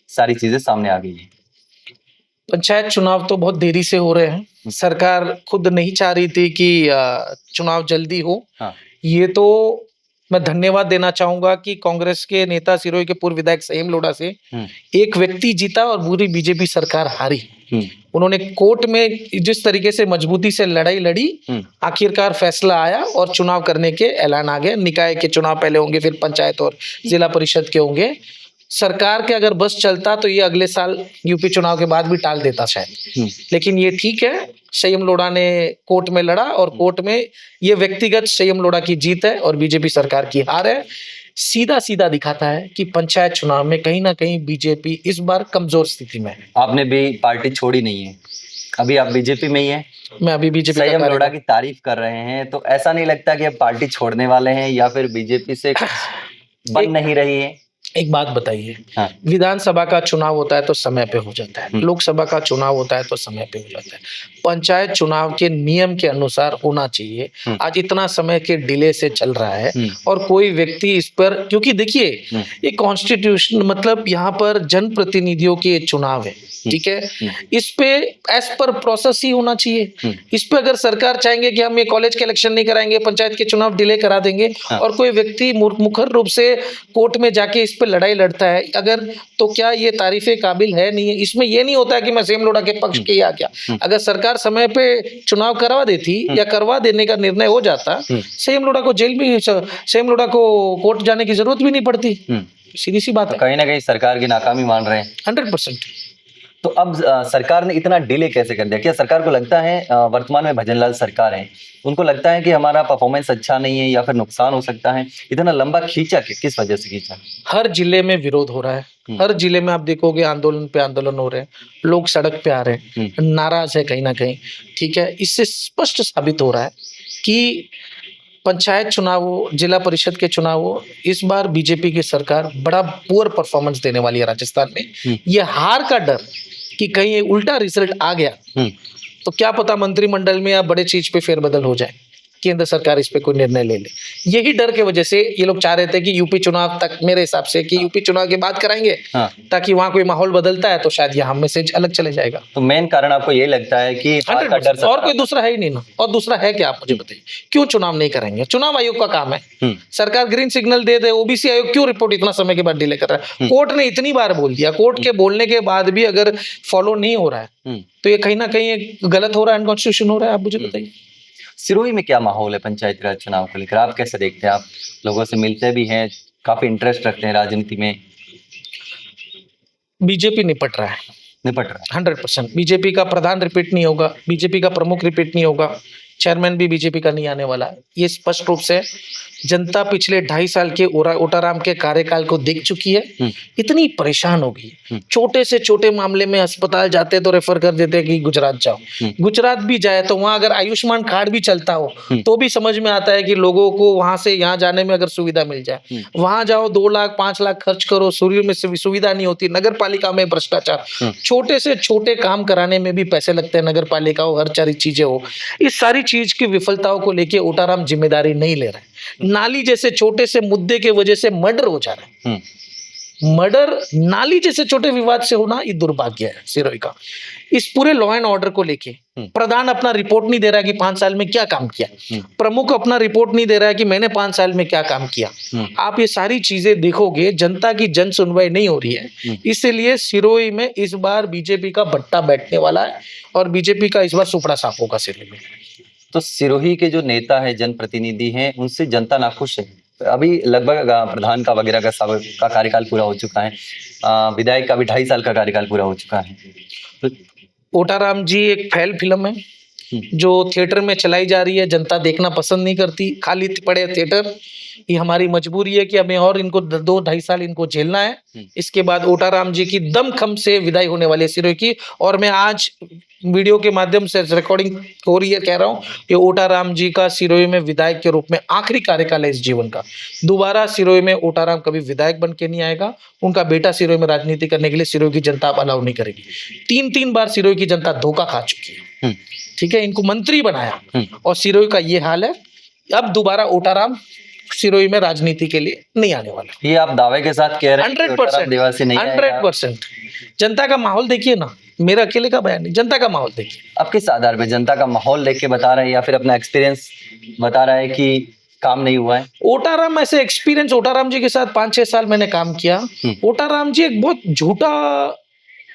सारी चीजें सामने आ गई है। पंचायत चुनाव तो बहुत देरी से हो रहे हैं। सरकार खुद नहीं चाह रही थी कि चुनाव जल्दी हो। हाँ। ये तो मैं धन्यवाद देना चाहूंगा कि कांग्रेस के नेता सिरोही के पूर्व विधायक संयम लोढ़ा से एक व्यक्ति जीता और पूरी बीजेपी सरकार हारी। उन्होंने कोर्ट में जिस तरीके से मजबूती से लड़ाई लड़ी, आखिरकार फैसला आया और चुनाव करने के ऐलान आ गए। निकाय के चुनाव पहले होंगे, फिर पंचायत और जिला परिषद के होंगे। सरकार के अगर बस चलता तो ये अगले साल यूपी चुनाव के बाद भी टाल देता शायद, लेकिन ये ठीक है। संयम लोढ़ा ने कोर्ट में लड़ा और कोर्ट में ये व्यक्तिगत संयम लोढ़ा की जीत है और बीजेपी सरकार की हार है। सीधा सीधा दिखाता है कि पंचायत चुनाव में कहीं ना कहीं बीजेपी इस बार कमजोर स्थिति में है। आपने भी पार्टी छोड़ी नहीं है, अभी आप बीजेपी में ही हैं। मैं अभी बीजेपी का संयम लोढ़ा की तारीफ कर रहे हैं, तो ऐसा नहीं लगता कि अब पार्टी छोड़ने वाले हैं या फिर बीजेपी से बन नहीं रही है? एक बात बताइए, हाँ। विधानसभा का चुनाव होता है तो समय पे हो जाता है, लोकसभा का चुनाव होता है तो समय पे हो जाता है। पंचायत चुनाव के नियम के अनुसार होना चाहिए। आज इतना समय के डिले से चल रहा है और कोई व्यक्ति इस पर, क्योंकि देखिए ये कॉन्स्टिट्यूशन मतलब यहाँ पर जनप्रतिनिधियों के चुनाव है, ठीक है, इस पे एज पर प्रोसेस ही होना चाहिए। इस पे अगर सरकार चाहेंगे कि हम ये कॉलेज के इलेक्शन नहीं कराएंगे, पंचायत के चुनाव डिले करा देंगे और कोई व्यक्ति मुखर रूप से कोर्ट में जाके इस पे लड़ाई लड़ता है अगर, तो क्या ये तारीफे काबिल है? नहीं है। इसमें ये नहीं होता है कि मैं संयम लोढ़ा के पक्ष के आ गया। अगर सरकार समय पे चुनाव करवा देती या करवा देने का निर्णय हो जाता, संयम लोढ़ा को जेल में, संयम लोढ़ा को कोर्ट जाने की जरूरत भी नहीं पड़ती। सीधी सी बात है। कहीं ना कहीं सरकार की नाकामी मान रहे हैं 100%। तो अब सरकार ने इतना डिले कैसे कर दिया? क्या सरकार को लगता है, वर्तमान में भजनलाल सरकार है, उनको लगता है कि हमारा परफॉर्मेंस अच्छा नहीं है या फिर नुकसान हो सकता है? इतना लंबा खींचा किस वजह से खींचा? हर जिले में विरोध हो रहा है। हर जिले में आप देखोगे आंदोलन पे आंदोलन हो रहे हैं, लोग सड़क पे आ रहे हैं, नाराज है कहीं ना कहीं, ठीक है। इससे स्पष्ट साबित हो रहा है कि पंचायत चुनाव हो, जिला परिषद के चुनाव हो, इस बार बीजेपी की सरकार बड़ा पुअर परफॉर्मेंस देने वाली है राजस्थान में। ये हार का डर कि कहीं उल्टा रिजल्ट आ गया तो क्या पता मंत्रिमंडल में या बड़े चीज पे फेरबदल हो जाए, केंद्र सरकार इस पे कोई निर्णय ले ले। यही डर के वजह से ये लोग चाह रहे थे कि यूपी चुनाव तक, मेरे हिसाब से कि यूपी चुनाव के बाद कराएंगे, ताकि वहां कोई माहौल बदलता है तो शायद यहाँ मैसेज अलग चले जाएगा। तो मेन कारण आपको ये लगता है कि हार का डर? और कोई दूसरा है ही नहीं ना। और दूसरा है क्या, आप मुझे बताइए, क्यों चुनाव नहीं करेंगे? चुनाव आयोग का काम है, सरकार ग्रीन सिग्नल दे दे। ओबीसी आयोग क्यों रिपोर्ट इतना समय के बाद डिले कर रहा है? कोर्ट ने इतनी बार बोल दिया, कोर्ट के बोलने के बाद भी अगर फॉलो नहीं हो रहा है तो ये कहीं ना कहीं गलत हो रहा है, अनकॉन्स्टिट्यूशन हो रहा है। आप मुझे बताइए सिरोही में क्या माहौल है पंचायत राज चुनाव को लेकर? आप कैसे देखते हैं? आप लोगों से मिलते भी हैं, काफी इंटरेस्ट रखते हैं राजनीति में। बीजेपी निपट रहा है 100%। बीजेपी का प्रधान रिपीट नहीं होगा, बीजेपी का प्रमुख रिपीट नहीं होगा, चेयरमैन भी बीजेपी का नहीं आने वाला है। ये स्पष्ट रूप से जनता पिछले 2.5 साल के ओटाराम के कार्यकाल को देख चुकी है। इतनी परेशान हो गई, छोटे से छोटे मामले में अस्पताल जाते तो रेफर कर देते कि गुजरात जाओ। गुजरात भी जाए तो वहां अगर आयुष्मान कार्ड भी चलता हो तो भी समझ में आता है कि लोगों को वहां से यहाँ जाने में अगर सुविधा मिल जाए, वहां जाओ 2 लाख 5 लाख खर्च करो, सूर्य में सुविधा नहीं होती। नगर पालिका में भ्रष्टाचार, छोटे से छोटे काम कराने में भी पैसे लगते हैं, नगर पालिका हो, हर सारी चीजें हो। इस सारी चीज की विफलताओं को लेके ओटाराम जिम्मेदारी नहीं ले रहा है। नाली जैसे छोटे से मुद्दे के वजह से मर्डर हो जा रहा है। मर्डर नाली जैसे छोटे विवाद से होना ये दुर्भाग्य है सिरोही का। इस पूरे लॉ एंड ऑर्डर को लेके प्रधान अपना रिपोर्ट नहीं दे रहा है कि 5 साल में क्या काम किया, प्रमुख अपना रिपोर्ट नहीं दे रहा है कि मैंने 5 साल में क्या काम किया। आप ये सारी चीजें देखोगे, जनता की जन सुनवाई नहीं हो रही है। इसलिए सिरोही में इस बार बीजेपी का भट्टा बैठने वाला है और बीजेपी का इस बार सुपड़ा साफ होगा सिरोही में। तो सिरोही के जो नेता है, जनप्रतिनिधि हैं, उनसे जनता नाखुश है। अभी लगभग प्रधान का वगैरह का कार्यकाल पूरा हो चुका है, विधायक का भी 2.5 साल का कार्यकाल पूरा हो चुका है। तो ओटाराम जी एक फेल फिल्म है जो थिएटर में चलाई जा रही है, जनता देखना पसंद नहीं करती, खाली पड़े थिएटर। ये हमारी मजबूरी है कि हमें और इनको 2-2.5 साल इनको झेलना है। इसके बाद ओटाराम जी की दमखम से विदाई होने वाली है सिरोही की। और मैं आज वीडियो के माध्यम से रिकॉर्डिंग हो रही है, कह रहा हूँ कि ओटाराम जी का सिरोही में विधायक के रूप में आखिरी कार्यकाल है इस जीवन का। दोबारा सिरोही में ओटाराम कभी विधायक बन के नहीं आएगा। उनका बेटा सिरोही में राजनीति करने के लिए सिरोही की जनता अब अलाउ नहीं करेगी। 3 बार सिरोही की जनता धोखा खा चुकी है। ठीक है, इनको मंत्री बनाया और सिरोही का ये हाल है। अब दोबारा ओटाराम सिरोही में राजनीति के लिए नहीं आने वाला। ये आप दावे के साथ कह रहे हैं 100%, आदिवासी नहीं आएगा? 100%। जनता का माहौल देखिए ना, मेरा अकेले का बयान नहीं, जनता का माहौल देखिए। अब किस आधार पे जनता का माहौल देख के बता रहे हैं या फिर अपना एक्सपीरियंस बता रहा है कि काम नहीं हुआ है? ओटाराम ऐसे एक्सपीरियंस, ओटाराम जी के साथ 5-6 साल मैंने काम किया। ओटाराम जी एक बहुत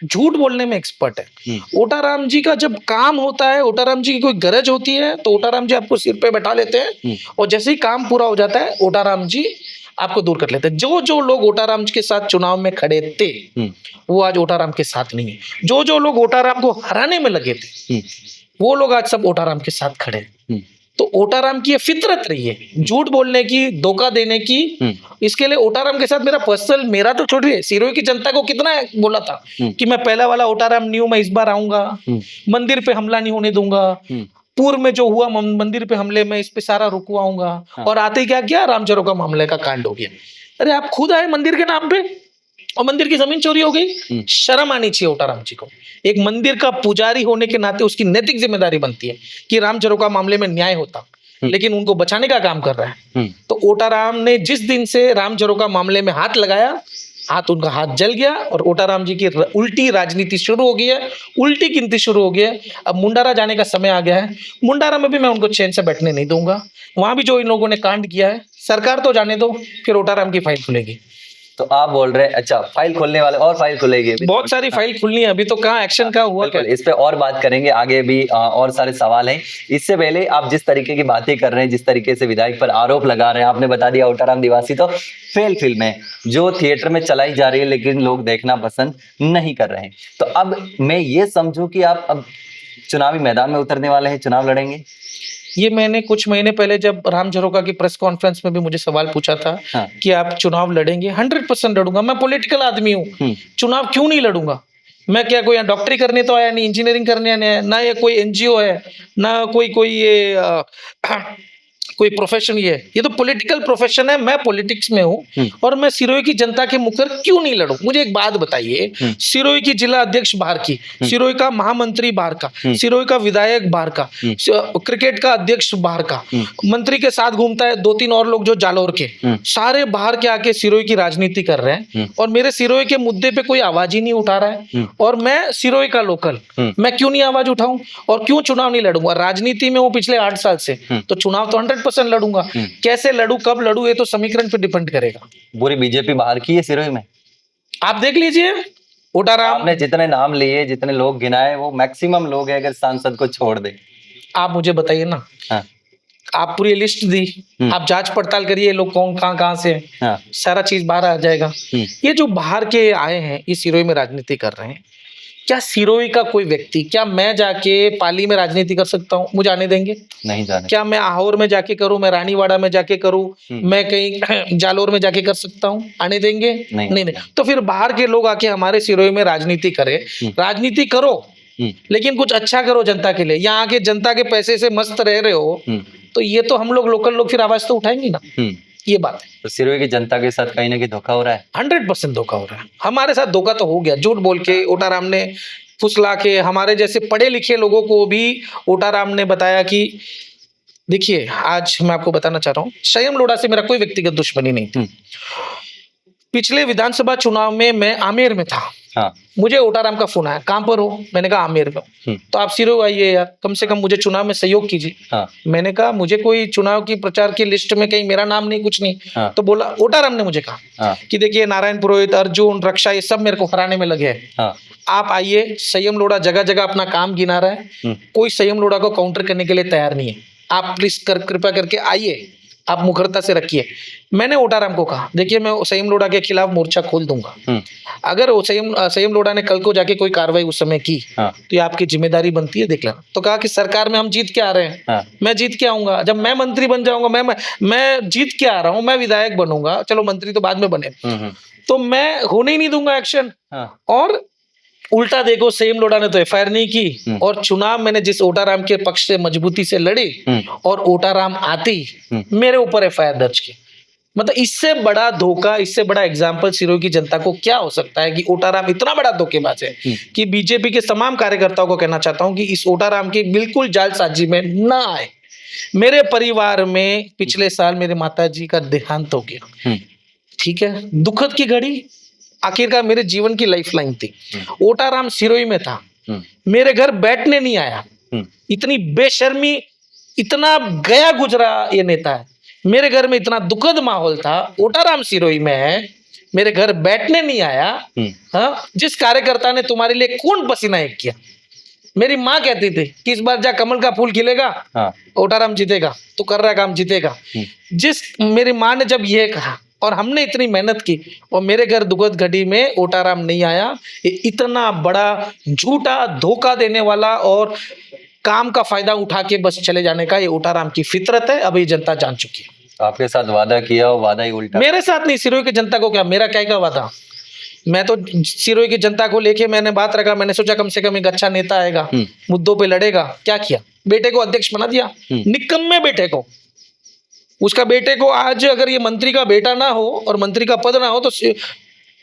झूठ बोलने में एक्सपर्ट है। ओटाराम जी का जब काम होता है, ओटाराम जी की कोई गरज होती है तो ओटाराम जी आपको सिर पे बैठा लेते हैं और जैसे ही काम पूरा हो जाता है ओटाराम जी आपको दूर कर लेते हैं। जो लोग ओटाराम जी के साथ चुनाव में खड़े थे वो आज ओटाराम के साथ नहीं है। जो लोग ओटाराम को हराने में लगे थे वो लोग आज सब ओटाराम के साथ खड़े हैं। तो ओटाराम की ये फितरत रही है झूठ बोलने की, धोखा देने की। इसके लिए ओटाराम के साथ मेरा तो छोड़िए, सिरोही की जनता को कितना बोला था कि मैं पहला वाला ओटाराम नहीं हूं, मैं इस बार आऊंगा, मंदिर पे हमला नहीं होने दूंगा। पूर्व में जो हुआ मंदिर पे हमले में इस पे सारा रुकवाऊंगा। और आते ही क्या किया, रामचरो का मामले का कांड हो गया। अरे आप खुद आए मंदिर के नाम पे और मंदिर की जमीन चोरी हो गई। शर्म आनी चाहिए ओटाराम जी को। एक मंदिर का पुजारी होने के नाते उसकी नैतिक जिम्मेदारी बनती है कि रामचरो का मामले में न्याय होता, लेकिन उनको बचाने का काम कर रहा है। तो ओटाराम ने जिस दिन से रामचरो का मामले में हाथ लगाया, उनका हाथ जल गया और ओटाराम जी की उल्टी राजनीति शुरू हो गई है, उल्टी गिनती शुरू हो गई है। अब मुंडारा जाने का समय आ गया है। मुंडारा में भी मैं उनको चैन से बैठने नहीं दूंगा। वहां भी जो इन लोगों ने कांड किया है, सरकार तो जाने दो, फिर ओटाराम की फाइल खुलेगी। तो आप बोल रहे हैं अच्छा फाइल खोलने वाले और फाइल खुलेगी? बहुत सारी फाइल खुलनी है अभी तो। कहाँ एक्शन का हुआ क्या? इस पे और बात करेंगे आगे भी, और सारे सवाल हैं। इससे पहले आप जिस तरीके की बातें कर रहे हैं, जिस तरीके से विधायक पर आरोप लगा रहे हैं, आपने बता दिया ओटाराम निवासी तो फेल फिल्म है जो थिएटर में चलाई जा रही है लेकिन लोग देखना पसंद नहीं कर रहे हैं। तो अब मैं ये समझूं कि आप अब चुनावी मैदान में उतरने वाले हैं, चुनाव लड़ेंगे? ये मैंने कुछ महीने पहले जब राम झरोका की प्रेस कॉन्फ्रेंस में भी मुझे सवाल पूछा था कि आप चुनाव लड़ेंगे। 100% लड़ूंगा। मैं पॉलिटिकल आदमी हूँ, चुनाव क्यों नहीं लड़ूंगा? मैं क्या कोई डॉक्टरी करने तो आया नहीं, इंजीनियरिंग करने आया ना, ये कोई एनजीओ है ना, कोई ये कोई प्रोफेशन ये तो पॉलिटिकल प्रोफेशन है। मैं पॉलिटिक्स में हूँ और मैं सिरोही की जनता के मुखर क्यों नहीं लड़ूं? मुझे एक बात बताइए, सिरोही की जिला अध्यक्ष बाहर की, सिरोही का महामंत्री बाहर का, सिरोही का विधायक बाहर का, क्रिकेट का अध्यक्ष बाहर का, मंत्री के साथ घूमता है 2-3 और लोग जो जालोर के, सारे बाहर के आके सिरोही की राजनीति कर रहे हैं और मेरे सिरोही के मुद्दे पे कोई आवाज ही नहीं उठा रहा है। और मैं सिरोही का लोकल, मैं क्यों नहीं आवाज उठाऊं और क्यों चुनाव नहीं लड़ूंगा? राजनीति में हूं पिछले 8 साल से, तो चुनाव तो 100% लड़ूंगा। कैसे लड़ू, कब लड़ू, ये तो समीकरण पे डिपेंड करेगा। पूरी बीजेपी बाहर की है सिरोही में, आप देख लीजिए। ओटाराम आपने जितने नाम लिए, जितने लोग गिनाए, वो मैक्सिमम लोग हैं अगर सांसद को छोड़ दे। आप मुझे बताइए ना। आप पूरी लिस्ट दी, आप जांच पड़ताल करिए लोग कौन कहां से, सारा चीज बाहर आ जाएगा। ये जो बाहर के आए हैं ये सिरोही में राजनीति कर रहे हैं। क्या सिरोही का कोई व्यक्ति, क्या मैं जाके पाली में राजनीति कर सकता हूँ? मुझे आने देंगे? नहीं जाने। क्या मैं आहोर में जाके करूँ, मैं रानीवाड़ा में जाके करूँ, मैं कहीं जालोर में जाके कर सकता हूँ? आने देंगे? नहीं। तो फिर बाहर के लोग आके हमारे सिरोही में राजनीति करे। राजनीति करो लेकिन कुछ अच्छा करो जनता के लिए। यहाँ आके जनता के पैसे से मस्त रह रहे हो तो ये तो हम लोग लोकल लोग फिर आवाज तो उठाएंगे ना। ये बात है। तो सिरोही की जनता के साथ कहीं ना कहीं धोखा हो रहा है। 100% धोखा हो रहा है। हमारे साथ धोखा तो हो गया। झूठ बोल के ओटाराम ने फुसला के, हमारे जैसे पढ़े लिखे लोगों को भी ओटाराम ने बताया कि देखिए, आज मैं आपको बताना चाह रहा हूँ, संयम लोढ़ा से मेरा कोई व्यक्तिगत दुश्मनी नहीं थी। पिछले विधानसभा चुनाव में मैं आमेर में था। मुझे ओटाराम का फोन आया, कहां पर हो? मैंने कहा आमेर में। तो आप सिरोही आइए यार, कम से कम मुझे चुनाव में सहयोग कीजिए। मैंने कहा मुझे कोई चुनाव की प्रचार की लिस्ट में कहीं मेरा नाम नहीं, कुछ नहीं। तो बोला, ओटाराम ने मुझे कहा कि देखिए नारायण पुरोहित, अर्जुन, रक्षा, ये सब मेरे को हराने में लगे हैं। आप आइए। संयम लोढ़ा जगह जगह अपना काम गिना रहा है, कोई संयम लोढ़ा को काउंटर करने के लिए तैयार नहीं है। आप प्लीज कृपया करके आइए, आप मुखरता से रखिए। मैंने ओटाराम को कहा देखिए मैं संयम लोढ़ा के खिलाफ मोर्चा खोल दूंगा। अगर संयम लोढ़ा ने कल को जाके कोई कार्रवाई उस समय की तो ये आपकी जिम्मेदारी बनती है, देख लेना। तो कहा कि सरकार में हम जीत के आ रहे हैं। मैं जीत के आऊंगा, जब मैं मंत्री बन जाऊंगा, मैं जीत के आ रहा हूं, मैं विधायक बनूंगा, चलो मंत्री तो बाद में बने, तो मैं होने ही नहीं दूंगा एक्शन। और उल्टा देखो, सेम लोढ़ा ने तो एफआईआर नहीं की और चुनाव मैंने जिस ओटाराम के पक्ष से मजबूती से लड़ी और ओटाराम आती मेरे ऊपर एफआईआर दर्ज की। मतलब इससे बड़ा धोखा, इससे बड़ा एग्जाम्पल सिरोही की जनता को क्या हो सकता है कि ओटाराम इतना बड़ा धोखेबाज है कि बीजेपी के तमाम कार्यकर्ताओं को कहना चाहता हूं कि इस ओटाराम की बिल्कुल जालसाजी में ना आए। मेरे परिवार में पिछले साल मेरे माताजी का देहांत हो गया, ठीक है, दुखद की घड़ी आखिरकार मेरे जीवन की लाइफलाइन थी। ओटाराम सिरोही में था, मेरे घर बैठने नहीं आया, इतनी बेशर्मी, इतना गया गुजरा ये नेता है। मेरे घर में इतना दुखद माहौल था, ओटाराम सिरोही में है, मेरे घर बैठने नहीं आया। हाँ, जिस कार्यकर्ता ने तुम्हारे लिए खून पसीना एक किया, मेरी माँ कहती थी कि इस बार जा कमल का फूल खिलेगा, ओटाराम जीतेगा, तो कर रहा काम जीतेगा। जिस मेरी माँ ने जब ये कहा और हमने इतनी मेहनत की और मेरे घर दुखद घड़ी में ओटाराम नहीं आया, ये इतना बड़ा झूठा धोखा देने वाला और काम का फायदा उठा के बस चले जाने का ये ओटाराम की फितरत है। अब ये जनता जान चुकी है। आपके साथ वादा किया और वादा ही उल्टा। मेरे साथ नहीं, सिरोही की जनता को क्या, मेरा क्या का वादा। मैं तो सिरोही की जनता को लेके मैंने बात रखा, मैंने सोचा कम से कम एक अच्छा नेता आएगा, मुद्दों पे लड़ेगा। क्या किया, बेटे को अध्यक्ष बना दिया, निकम्मे बेटे को। उसका बेटे को आज अगर ये मंत्री का बेटा ना हो और मंत्री का पद ना हो तो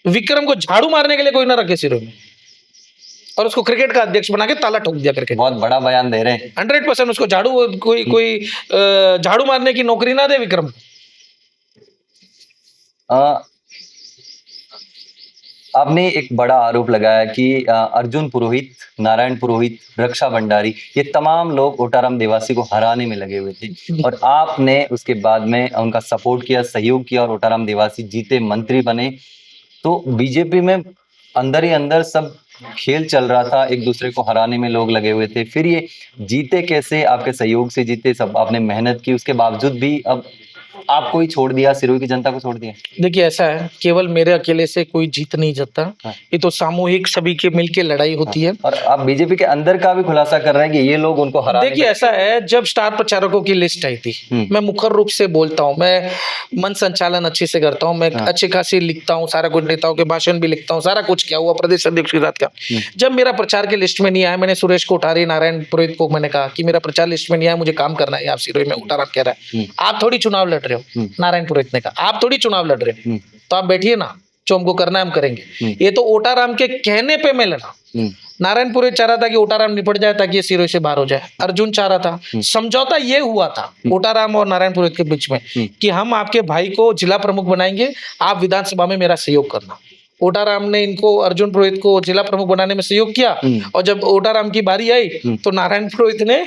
विक्रम को झाड़ू मारने के लिए कोई ना रखे सिरोही में, और उसको क्रिकेट का अध्यक्ष बना के ताला ठोक दिया करके। बहुत बड़ा बयान दे रहे हैं। 100% उसको झाड़ू, कोई झाड़ू मारने की नौकरी ना दे विक्रम। आपने एक बड़ा आरोप लगाया कि अर्जुन पुरोहित, नारायण पुरोहित, रक्षा भंडारी, ये तमाम लोग ओटाराम देवासी को हराने में लगे हुए थे और आपने उसके बाद में उनका सपोर्ट किया, सहयोग किया और ओटाराम देवासी जीते, मंत्री बने। तो बीजेपी में अंदर ही अंदर सब खेल चल रहा था, एक दूसरे को हराने में लोग लगे हुए थे। फिर ये जीते कैसे? आपके सहयोग से जीते, सब आपने मेहनत की, उसके बावजूद भी अब आपको ही छोड़ दिया, सिरोही की जनता को छोड़ दिया। देखिए ऐसा है, केवल मेरे अकेले से कोई जीत नहीं जाता। ये तो सामूहिक सभी के मिलके लड़ाई होती है। और आप बीजेपी के अंदर का भी खुलासा कर रहे हैं कि ये लोग उनको हरा। देखिए ऐसा है, जब स्टार प्रचारकों की लिस्ट आई थी, मैं मुखर रूप से बोलता हूँ, मैं मन संचालन अच्छे से करता हूँ, मैं अच्छी खासी लिखता हूँ, सारा कुछ नेताओं के भाषण भी लिखता हूँ, सारा कुछ किया हुआ प्रदेश अध्यक्ष के साथ। क्या जब मेरा प्रचार के लिस्ट में नहीं आया, मैंने सुरेश कोठारी, नारायण पुरोहित को मैंने कहा कि मेरा प्रचार लिस्ट में नहीं आया, मुझे काम करना है। आप सिरोही में ओटाराम कह रहा है आप थोड़ी चुनाव लड़ रहे हो, नारायण पुरोहित ने कहा आप थोड़ी चुनाव लड़ रहे हो, तो आप बैठिए ना, जो हमको करना है हम करेंगे। ये तो ओटाराम के कहने पे मैं लड़ा। नारायण पुरोहित चाह रहा था कि ओटाराम निपट जाए ताकि ये सिरोही से बाहर हो जाए। अर्जुन चाह रहा था, समझौता ये हुआ था ओटाराम और नारायण पुरोहित के बीच में कि हम आपके भाई को जिला प्रमुख बनाएंगे, आप विधानसभा में मेरा सहयोग करना। ओटाराम ने इनको, अर्जुन पुरोहित को जिला प्रमुख बनाने में सहयोग किया और जब ओटाराम की बारी आई तो नारायण पुरोहित ने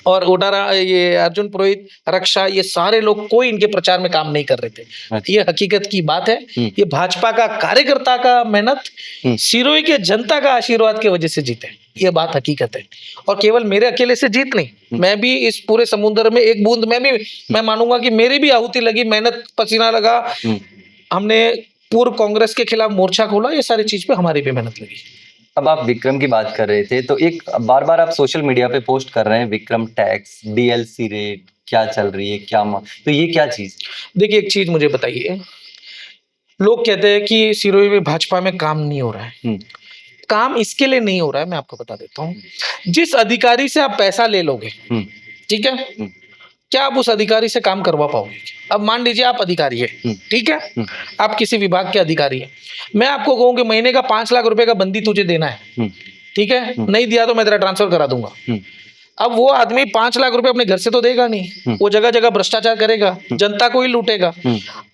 और ओटाराम, ये अर्जुन पुरोहित, रक्षा, ये सारे लोग कोई इनके प्रचार में काम नहीं कर रहे थे। ये हकीकत की बात है। ये भाजपा का कार्यकर्ता का मेहनत, सिरोही के जनता का आशीर्वाद की वजह से जीते, ये बात हकीकत है। और केवल मेरे अकेले से जीत नहीं, मैं भी इस पूरे समुद्र में एक बूंद, मैं मानूंगा कि मेरी भी आहुति लगी, मेहनत, पसीना लगा, हमने पूर्व कांग्रेस के खिलाफ मोर्चा खोला, ये सारी चीज पे हमारी भी मेहनत लगी। अब आप विक्रम की बात कर रहे थे, तो एक बार बार आप सोशल मीडिया पे पोस्ट कर रहे हैं विक्रम टैक्स, डीएलसी रेट क्या चल रही है, क्या तो ये क्या चीज? देखिए एक चीज मुझे बताइए, लोग कहते हैं कि सिरोही में भाजपा में काम नहीं हो रहा है। काम इसके लिए नहीं हो रहा है, मैं आपको बता देता हूँ। जिस अधिकारी से आप पैसा ले लोगे, ठीक है, क्या आप उस अधिकारी से काम करवा पाओगे? अब मान लीजिए आप अधिकारी है, ठीक है, आप किसी विभाग के अधिकारी है, मैं आपको कहूँ कि महीने का 5 लाख रुपए का बंदी तुझे देना है, ठीक है, नहीं दिया तो मैं तेरा ट्रांसफर करा दूंगा। अब वो आदमी 5 लाख रुपए अपने घर से तो देगा नहीं, वो जगह जगह भ्रष्टाचार करेगा, जनता को ही लूटेगा।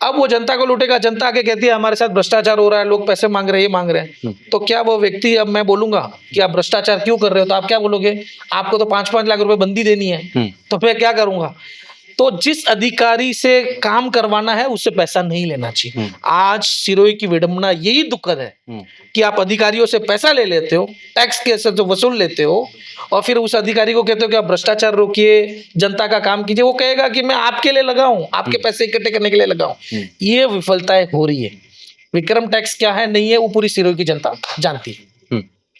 अब वो जनता को लूटेगा, जनता आके कहती है हमारे साथ भ्रष्टाचार हो रहा है, लोग पैसे मांग रहे हैं, ये मांग रहे हैं, तो क्या वो व्यक्ति, अब मैं बोलूंगा कि आप भ्रष्टाचार क्यों कर रहे हो, तो आप क्या बोलोगे? आपको तो 5-5 लाख रुपए बंदी देनी है, तो मैं क्या करूंगा? तो जिस अधिकारी से काम करवाना है उससे पैसा नहीं लेना चाहिए। आज सिरोही की विडंबना यही दुखद है कि आप अधिकारियों से पैसा ले लेते हो, टैक्स के से तो वसूल लेते हो, और फिर उस अधिकारी को कहते हो कि आप भ्रष्टाचार रोकिए, जनता का काम कीजिए। वो कहेगा कि मैं आपके लिए लगाऊं, आपके पैसे इकट्ठे करने के लिए लगाऊं। ये विफलताएं हो रही है। विक्रम टैक्स क्या है, नहीं है, वो पूरी सिरोही की जनता जानती है।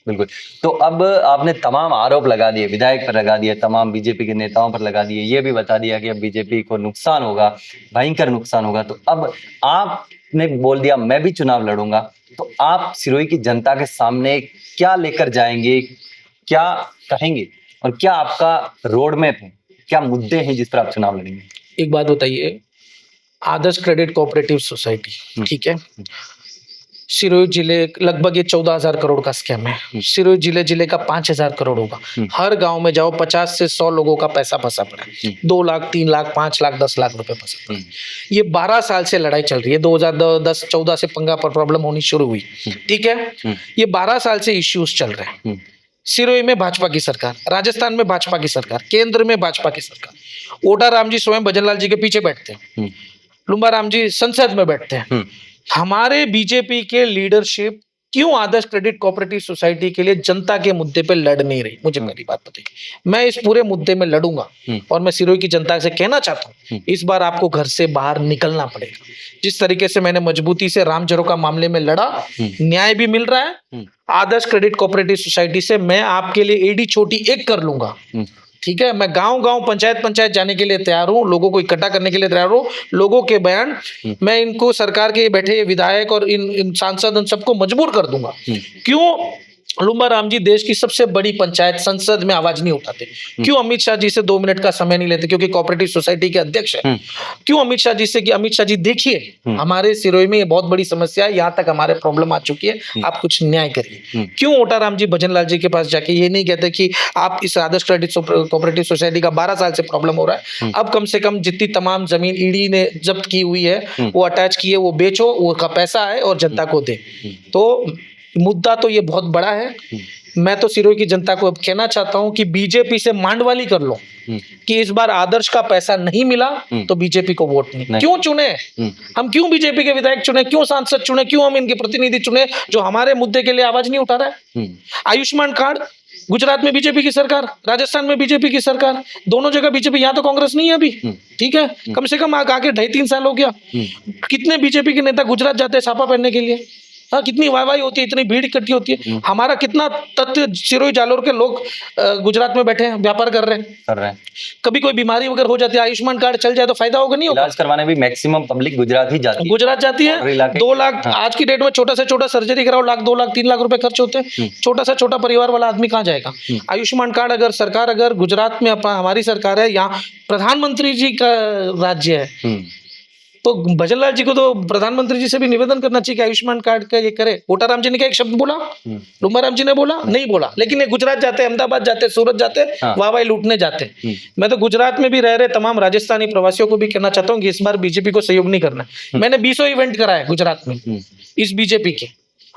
बिल्कुल। तो अब आपने तमाम आरोप लगा दिए, विधायक पर लगा दिए, तमाम बीजेपी के नेताओं पर लगा दिए, ये भी बता दिया कि अब बीजेपी को नुकसान होगा, भयंकर नुकसान होगा। तो अब आपने बोल दिया मैं भी चुनाव लड़ूंगा, तो आप सिरोही की जनता के सामने क्या लेकर जाएंगे, क्या कहेंगे और क्या आपका रोड मैप है, क्या मुद्दे हैं जिस पर आप चुनाव लड़ेंगे? एक बात बताइए, आदर्श क्रेडिट कोऑपरेटिव सोसाइटी, ठीक है, सिरोही जिले लगभग ये 14,000 करोड़ का स्कैम है। सिरोही जिले का 5,000 करोड़ होगा। हर गांव में जाओ 50 से 100 लोगों का पैसा फंसा पड़ा है। 2 लाख, 3 लाख, 5 लाख, 10 लाख रुपए फंसा पड़ा है। ये 12 साल से लड़ाई चल रही है। 2010-14 से पंगा पर प्रॉब्लम होनी शुरू हुई, ठीक है। ये 12 साल से इश्यूज चल रहे हैं। सिरोही में भाजपा की सरकार, राजस्थान में भाजपा की सरकार, केंद्र में भाजपा की सरकार। ओटा राम जी स्वयं भजनलाल जी के पीछे बैठते हैं, लुम्बा राम जी संसद में बैठते हैं। हमारे बीजेपी के लीडरशिप क्यों आदर्श क्रेडिट कोऑपरेटिव सोसाइटी के लिए जनता के मुद्दे पे लड़ नहीं रही? मुझे पहली बात बताइए। मैं इस पूरे मुद्दे में लड़ूंगा और मैं सिरोही की जनता से कहना चाहता हूं, इस बार आपको घर से बाहर निकलना पड़ेगा। जिस तरीके से मैंने मजबूती से राम झरोखा मामले में लड़ा, न्याय भी मिल रहा है। आदर्श क्रेडिट कोऑपरेटिव सोसाइटी से मैं आपके लिए एडी छोटी एक कर लूंगा, ठीक है। मैं गांव पंचायत जाने के लिए तैयार हूं, लोगों को इकट्ठा करने के लिए तैयार हूं। लोगों के बयान मैं इनको, सरकार के बैठे विधायक और इन सांसद उन सबको मजबूर कर दूंगा। क्यों लुम्बा राम जी देश की सबसे बड़ी पंचायत संसद में आवाज नहीं उठाते? क्यों अमित शाह जी से 2 मिनट का समय नहीं लेते? क्योंकि कोऑपरेटिव सोसाइटी के अध्यक्ष है। क्यों अमित शाह जी से कि अमित शाह जी देखिए हमारे सिरोही में ये बहुत बड़ी समस्या है, यहाँ तक हमारे प्रॉब्लम आ चुकी है, आप कुछ न्याय करिए। क्यों ओटा राम जी भजनलाल जी के पास जाके ये नहीं कहते कि आप इस आदर्श क्रेडिट कोऑपरेटिव सोसाइटी का 12 साल से प्रॉब्लम हो रहा है, अब कम से कम जितनी तमाम जमीन ईडी ने जब्त की हुई है वो अटैच की है, वो बेचो, वो का पैसा है और जनता को दे। तो मुद्दा तो ये बहुत बड़ा है। मैं तो सिरोही की जनता को अब कहना चाहता हूं कि बीजेपी से मांडवाली कर लो कि इस बार आदर्श का पैसा नहीं मिला तो बीजेपी को वोट नहीं। क्यों चुने हम? क्यों बीजेपी के विधायक चुने? क्यों सांसद चुने? क्यों हम इनके प्रतिनिधि चुने जो हमारे मुद्दे के लिए आवाज नहीं उठा रहा है? आयुष्मान कार्ड, गुजरात में बीजेपी की सरकार, राजस्थान में बीजेपी की सरकार, दोनों जगह बीजेपी, यहाँ तो कांग्रेस नहीं है अभी, ठीक है। कम से कम आगे 2.5-3 साल हो गया। कितने बीजेपी के नेता गुजरात जाते हैं छापा पहनने के लिए? हाँ, कितनी वाहवाही होती है, इतनी भीड़ इकट्ठी होती है। हमारा कितना तथ्य सिरोही जालोर के लोग गुजरात में बैठे हैं, व्यापार कर रहे हैं। कभी कोई बीमारी वगैरह हो जाती है, आयुष्मान कार्ड चल जाए तो फायदा होगा, नहीं होगा? इलाज करवाने भी मैक्सिमम पब्लिक गुजरात ही जाती है। गुजरात जाती है। 2 लाख आज की डेट में छोटा से छोटा सर्जरी कराओ, 1 लाख, 2 लाख, 3 लाख रुपए खर्च होते हैं। छोटा सा छोटा परिवार वाला आदमी कहाँ जाएगा? आयुष्मान कार्ड अगर सरकार, अगर गुजरात में हमारी सरकार है, यहाँ प्रधानमंत्री जी का राज्य है, तो भजनलाल जी को तो प्रधानमंत्री जी से भी निवेदन करना चाहिए कि आयुष्मान कार्ड का ये करे। ओटा राम जी ने क्या एक शब्द बोला? लुम्बा राम जी ने बोला? नहीं बोला। लेकिन ये गुजरात जाते हैं, अहमदाबाद जाते हैं, सूरत जाते हैं, वाहवाही लूटने जाते हैं। मैं तो गुजरात में भी रह रहे तमाम राजस्थानी प्रवासियों को भी कहना चाहता हूँ कि इस बार बीजेपी को सहयोग नहीं करना। मैंने 20 इवेंट कराए गुजरात में इस बीजेपी के,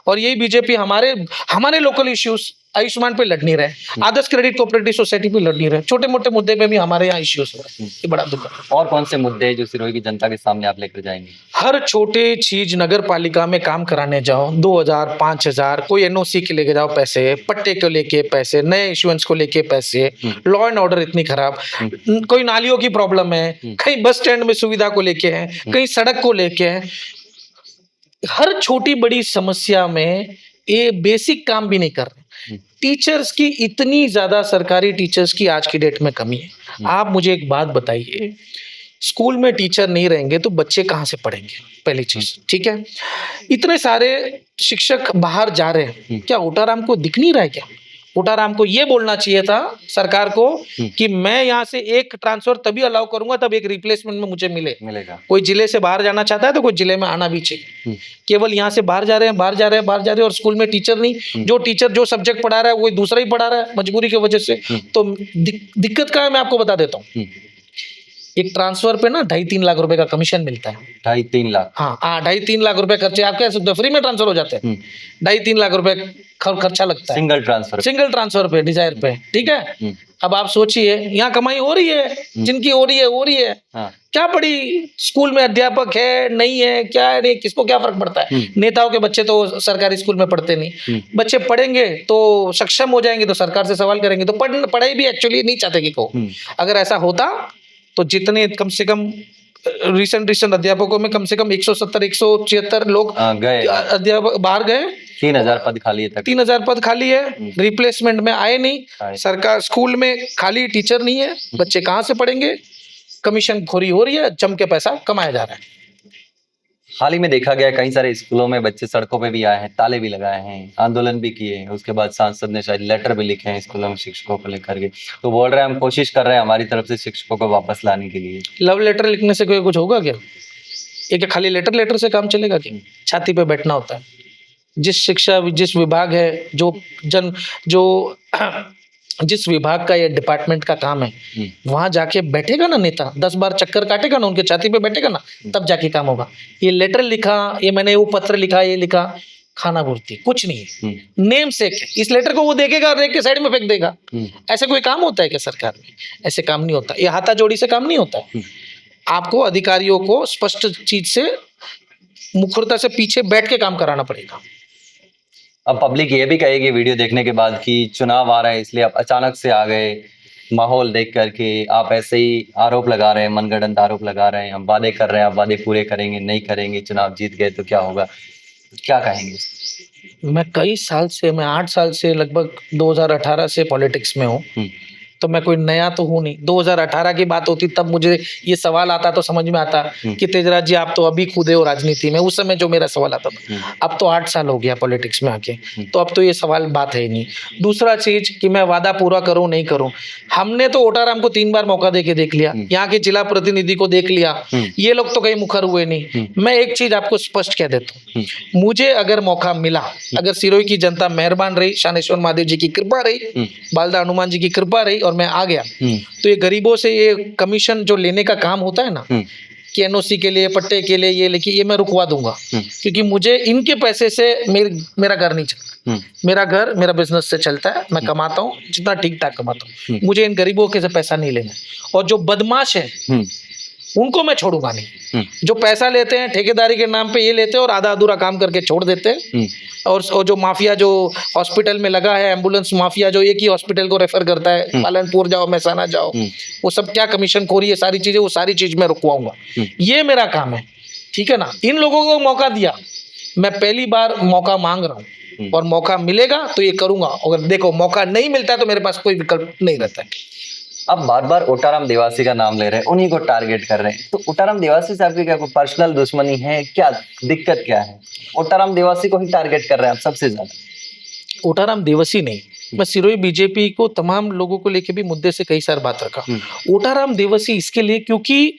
और यही बीजेपी हमारे लोकल इश्यूज आयुष्मान पे लड़ नहीं रहे, आदर्श क्रेडिट कोऑपरेटिव सोसाइटी पे लड़ नहीं रहे, छोटे मोटे मुद्दे पे भी हमारे यहाँ इश्यूज हो रहे हैं। ये बड़ा दुख है। और कौन से मुद्दे हैं जो सिरोही की जनता के सामने आप लेकर जाएंगे? हर छोटे चीज, नगर पालिका में काम कराने जाओ 2,000, 5,000, कोई एनओसी के लेके जाओ पैसे, पट्टे को लेके पैसे, नए इश्यूएंस को लेके पैसे, लॉ एंड ऑर्डर इतनी खराब, कोई नालियों की प्रॉब्लम है, कहीं बस स्टैंड में सुविधा को लेके है, कहीं सड़क को लेके है। हर छोटी बड़ी समस्या में ये बेसिक काम भी नहीं कर रहे। टीचर्स की इतनी ज्यादा, सरकारी टीचर्स की आज की डेट में कमी है। आप मुझे एक बात बताइए, स्कूल में टीचर नहीं रहेंगे तो बच्चे कहाँ से पढ़ेंगे? पहली चीज, ठीक है। इतने सारे शिक्षक बाहर जा रहे हैं, क्या ओटाराम को दिख नहीं रहा है? क्या ओटाराम को ये बोलना चाहिए था सरकार को कि मैं यहाँ से एक ट्रांसफर तभी अलाउ करूंगा तब एक रिप्लेसमेंट में मुझे मिलेगा। कोई जिले से बाहर जाना चाहता है तो कोई जिले में आना भी चाहिए। केवल यहाँ से बाहर जा रहे हैं और स्कूल में टीचर नहीं, जो टीचर जो सब्जेक्ट पढ़ा रहा है वो दूसरा ही पढ़ा रहा है मजबूरी की वजह से। तो दिक्कत क्या है मैं आपको बता देता हूँ। एक ट्रांसफर पे ना 2.5-3 लाख रुपए का कमीशन मिलता है। 2.5-3 लाख? हाँ, 2.5-3 लाख रुपए खर्चे। आप कह सकते हो फ्री में ट्रांसफर हो जाते हैं। 2.5-3 लाख रुपए खर्चा लगता है सिंगल ट्रांसफर पे, डिजायर पे, ठीक है। अब आप सोचिए, यहाँ कमाई हो रही है, जिनकी हो रही है। हाँ। क्या बड़ी स्कूल में अध्यापक है नहीं है, क्या है नहीं, किसको क्या फर्क पड़ता है? नेताओं के बच्चे तो सरकारी स्कूल में पढ़ते नहीं। बच्चे पढ़ेंगे तो सक्षम हो जाएंगे तो सरकार से सवाल करेंगे, तो पढ़ाई भी एक्चुअली नहीं चाहते कि को। अगर ऐसा होता तो जितने कम से कम रिसेंट अध्यापकों में कम से कम 170-176 लोग अध्यापक बाहर गए। 3,000 पद खाली है, 3,000 पद खाली है, रिप्लेसमेंट में आए नहीं। सरकार स्कूल में खाली टीचर नहीं है, बच्चे कहाँ से पढ़ेंगे? कमीशन खोरी हो रही है, जम के पैसा कमाया जा रहा है। हाल ही में देखा गया कई सारे स्कूलों में बच्चे सड़कों पे भी आए हैं, ताले भी लगाए हैं, आंदोलन भी किए हैं। उसके बाद सांसद ने शायद लेटर भी लिखे हैं स्कूलों में शिक्षकों को लेकर के, तो बोल रहे हैं हम कोशिश कर रहे हैं हमारी तरफ से शिक्षकों को वापस लाने के लिए। लव लेटर लिखने से कोई कुछ होगा क्या? ये क्या खाली लेटर लेटर से काम चलेगा क्या? छाती पे बैठना होता है। जिस विभाग है, जो जिस विभाग का ये डिपार्टमेंट का काम है, वहां जाके बैठेगा ना नेता, 10 बार चक्कर काटेगा ना, उनके छाती पे बैठेगा ना, तब जाके काम होगा। ये लेटर लिखा, ये मैंने वो पत्र लिखा, ये लिखा, खाना पूर्ति कुछ नहीं है। नेम से इस लेटर को वो देखेगा, देख के साइड में फेंक देगा। ऐसे कोई काम होता है क्या सरकार में? ऐसे काम नहीं होता। ये हाथाजोड़ी से काम नहीं होता है। आपको अधिकारियों को स्पष्ट चीज से, मुखरता से पीछे बैठ के काम कराना पड़ेगा। अब पब्लिक ये भी कहेगी वीडियो देखने के बाद कि चुनाव आ रहा है इसलिए आप अचानक से आ गए, माहौल देख करके आप ऐसे ही आरोप लगा रहे हैं, मनगढ़ंत आरोप लगा रहे हैं, हम वादे कर रहे हैं, आप वादे पूरे करेंगे नहीं करेंगे, चुनाव जीत गए तो क्या होगा, क्या कहेंगे? मैं कई साल से, मैं 8 साल से लगभग 2018 से पॉलिटिक्स में हूँ, तो मैं कोई नया तो हूँ नहीं। 2018 की बात होती तब मुझे ये सवाल आता तो समझ में आता कि तेजराज जी आप तो अभी खुदे हो राजनीति में, उस समय जो मेरा सवाल आता था। अब तो 8 साल हो गया पॉलिटिक्स में आके, तो अब तो ये सवाल बात है ही नहीं। दूसरा चीज कि मैं वादा पूरा करूं नहीं करूं, हमने तो ओटाराम को 3 बार मौका देके देख लिया, यहाँ के जिला प्रतिनिधि को देख लिया, ये लोग तो कहीं मुखर हुए नहीं। मैं एक चीज आपको स्पष्ट कह देता हूँ, मुझे अगर मौका मिला, अगर सिरोही की जनता मेहरबान रही, शानेश्वर महादेव जी की कृपा रही, बालदा हनुमान जी की कृपा रही और मैं आ गया, तो ये गरीबों से ये कमीशन जो लेने का काम होता है ना, कि एनओसी के लिए, पट्टे के लिए, ये लेके, ये मैं रुकवा दूंगा, क्योंकि मुझे इनके पैसे से मेरा घर नहीं चलता। मेरा घर मेरा बिजनेस से चलता है, मैं कमाता हूँ जितना ठीक ठाक कमाता हूँ, मुझे इन गरीबों के से पैसा नहीं लेना। और जो बदमाश है उनको मैं छोड़ूंगा नहीं। जो पैसा लेते हैं ठेकेदारी के नाम पे, ये लेते हैं और आधा अधूरा काम करके छोड़ देते हैं। और जो माफिया जो हॉस्पिटल में लगा है, एम्बुलेंस माफिया जो एक ही हॉस्पिटल को रेफर करता है, पालनपुर जाओ, महसाना जाओ, वो सब क्या कमीशन खोरी है, सारी चीजें, वो सारी चीज मैं रुकवाऊंगा। ये मेरा काम है, ठीक है ना। इन लोगों को मौका दिया, मैं पहली बार मौका मांग रहा हूँ, और मौका मिलेगा तो ये करूंगा। अगर देखो मौका नहीं मिलता है तो मेरे पास कोई विकल्प नहीं रहता है। अब बार बार ओटाराम देवासी का नाम ले रहे हैं, उन्हीं को टारगेट कर रहे हैं, तो ओटाराम देवासी से आपकी क्या कोई पर्सनल दुश्मनी है? क्या दिक्कत क्या है? ओटाराम देवासी को ही टारगेट कर रहे हैं आप सबसे ज्यादा। ओटाराम देवासी नहीं, मैं सिरोही बीजेपी को, तमाम लोगों को लेके भी मुद्दे से कई सार बात रखा। ओटाराम देवासी इसके लिए क्योंकि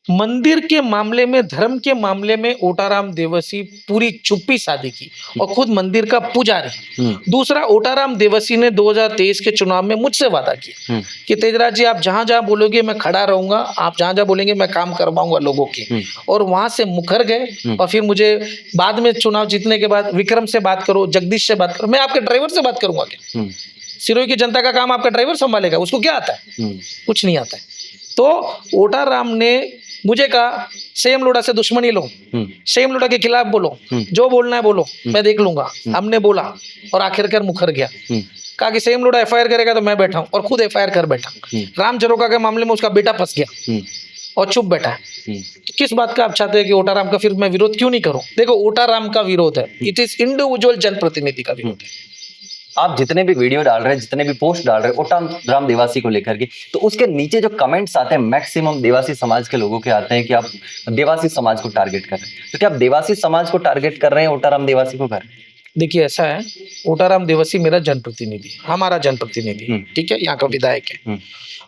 मंदिर के मामले में, धर्म के मामले में ओटाराम देवासी पूरी चुप्पी साधी की, और खुद मंदिर का पुजारी। दूसरा, ओटाराम देवासी ने 2023 के चुनाव में मुझसे वादा किया कि तेजराज जी आप जहां जहां बोलोगे मैं खड़ा रहूंगा, आप जहां जहां बोलेंगे मैं काम करवाऊंगा लोगों के। और वहां से मुकर गए, और फिर मुझे बाद में चुनाव जीतने के बाद विक्रम से बात करो, जगदीश से बात करो, मैं आपके ड्राइवर से बात करूंगा क्या? सिरोही की जनता का काम आपका ड्राइवर संभालेगा? उसको क्या आता है? कुछ नहीं आता है। तो ओटाराम ने मुझे कहा सेम लोड़ा से दुश्मनी लो, सेम लोड़ा के खिलाफ बोलो, जो बोलना है बोलो, मैं देख लूंगा। हमने बोला और आखिरकार मुखर गया। कहा कि सेम लोड़ा एफआईआर करेगा तो मैं बैठा हूं, और खुद एफआईआर कर बैठा। राम झरोका के मामले में उसका बेटा फंस गया और चुप बैठा है। तो किस बात का आप चाहते हैं कि ओटाराम का फिर मैं विरोध क्यों नहीं करूं? देखो ओटाराम का विरोध है, इट इज इंडिविजुअल जनप्रतिनिधि का विरोध है। आप जितने भी वीडियो डाल रहे हैं, जितने भी पोस्ट डाल रहे हैं ओटाराम देवासी को लेकर के, तो उसके नीचे जो कमेंट्स आते हैं मैक्सिमम देवासी समाज के लोगों के आते हैं कि आप देवासी समाज को टारगेट कर रहे हैं। तो क्या आप देवासी समाज को टारगेट कर रहे हैं, ओटाराम देवासी को कर रहे हैं? देखिए ऐसा है, ओटाराम देवासी मेरा जनप्रतिनिधि, हमारा जनप्रतिनिधि, ठीक है, यहाँ का विधायक है।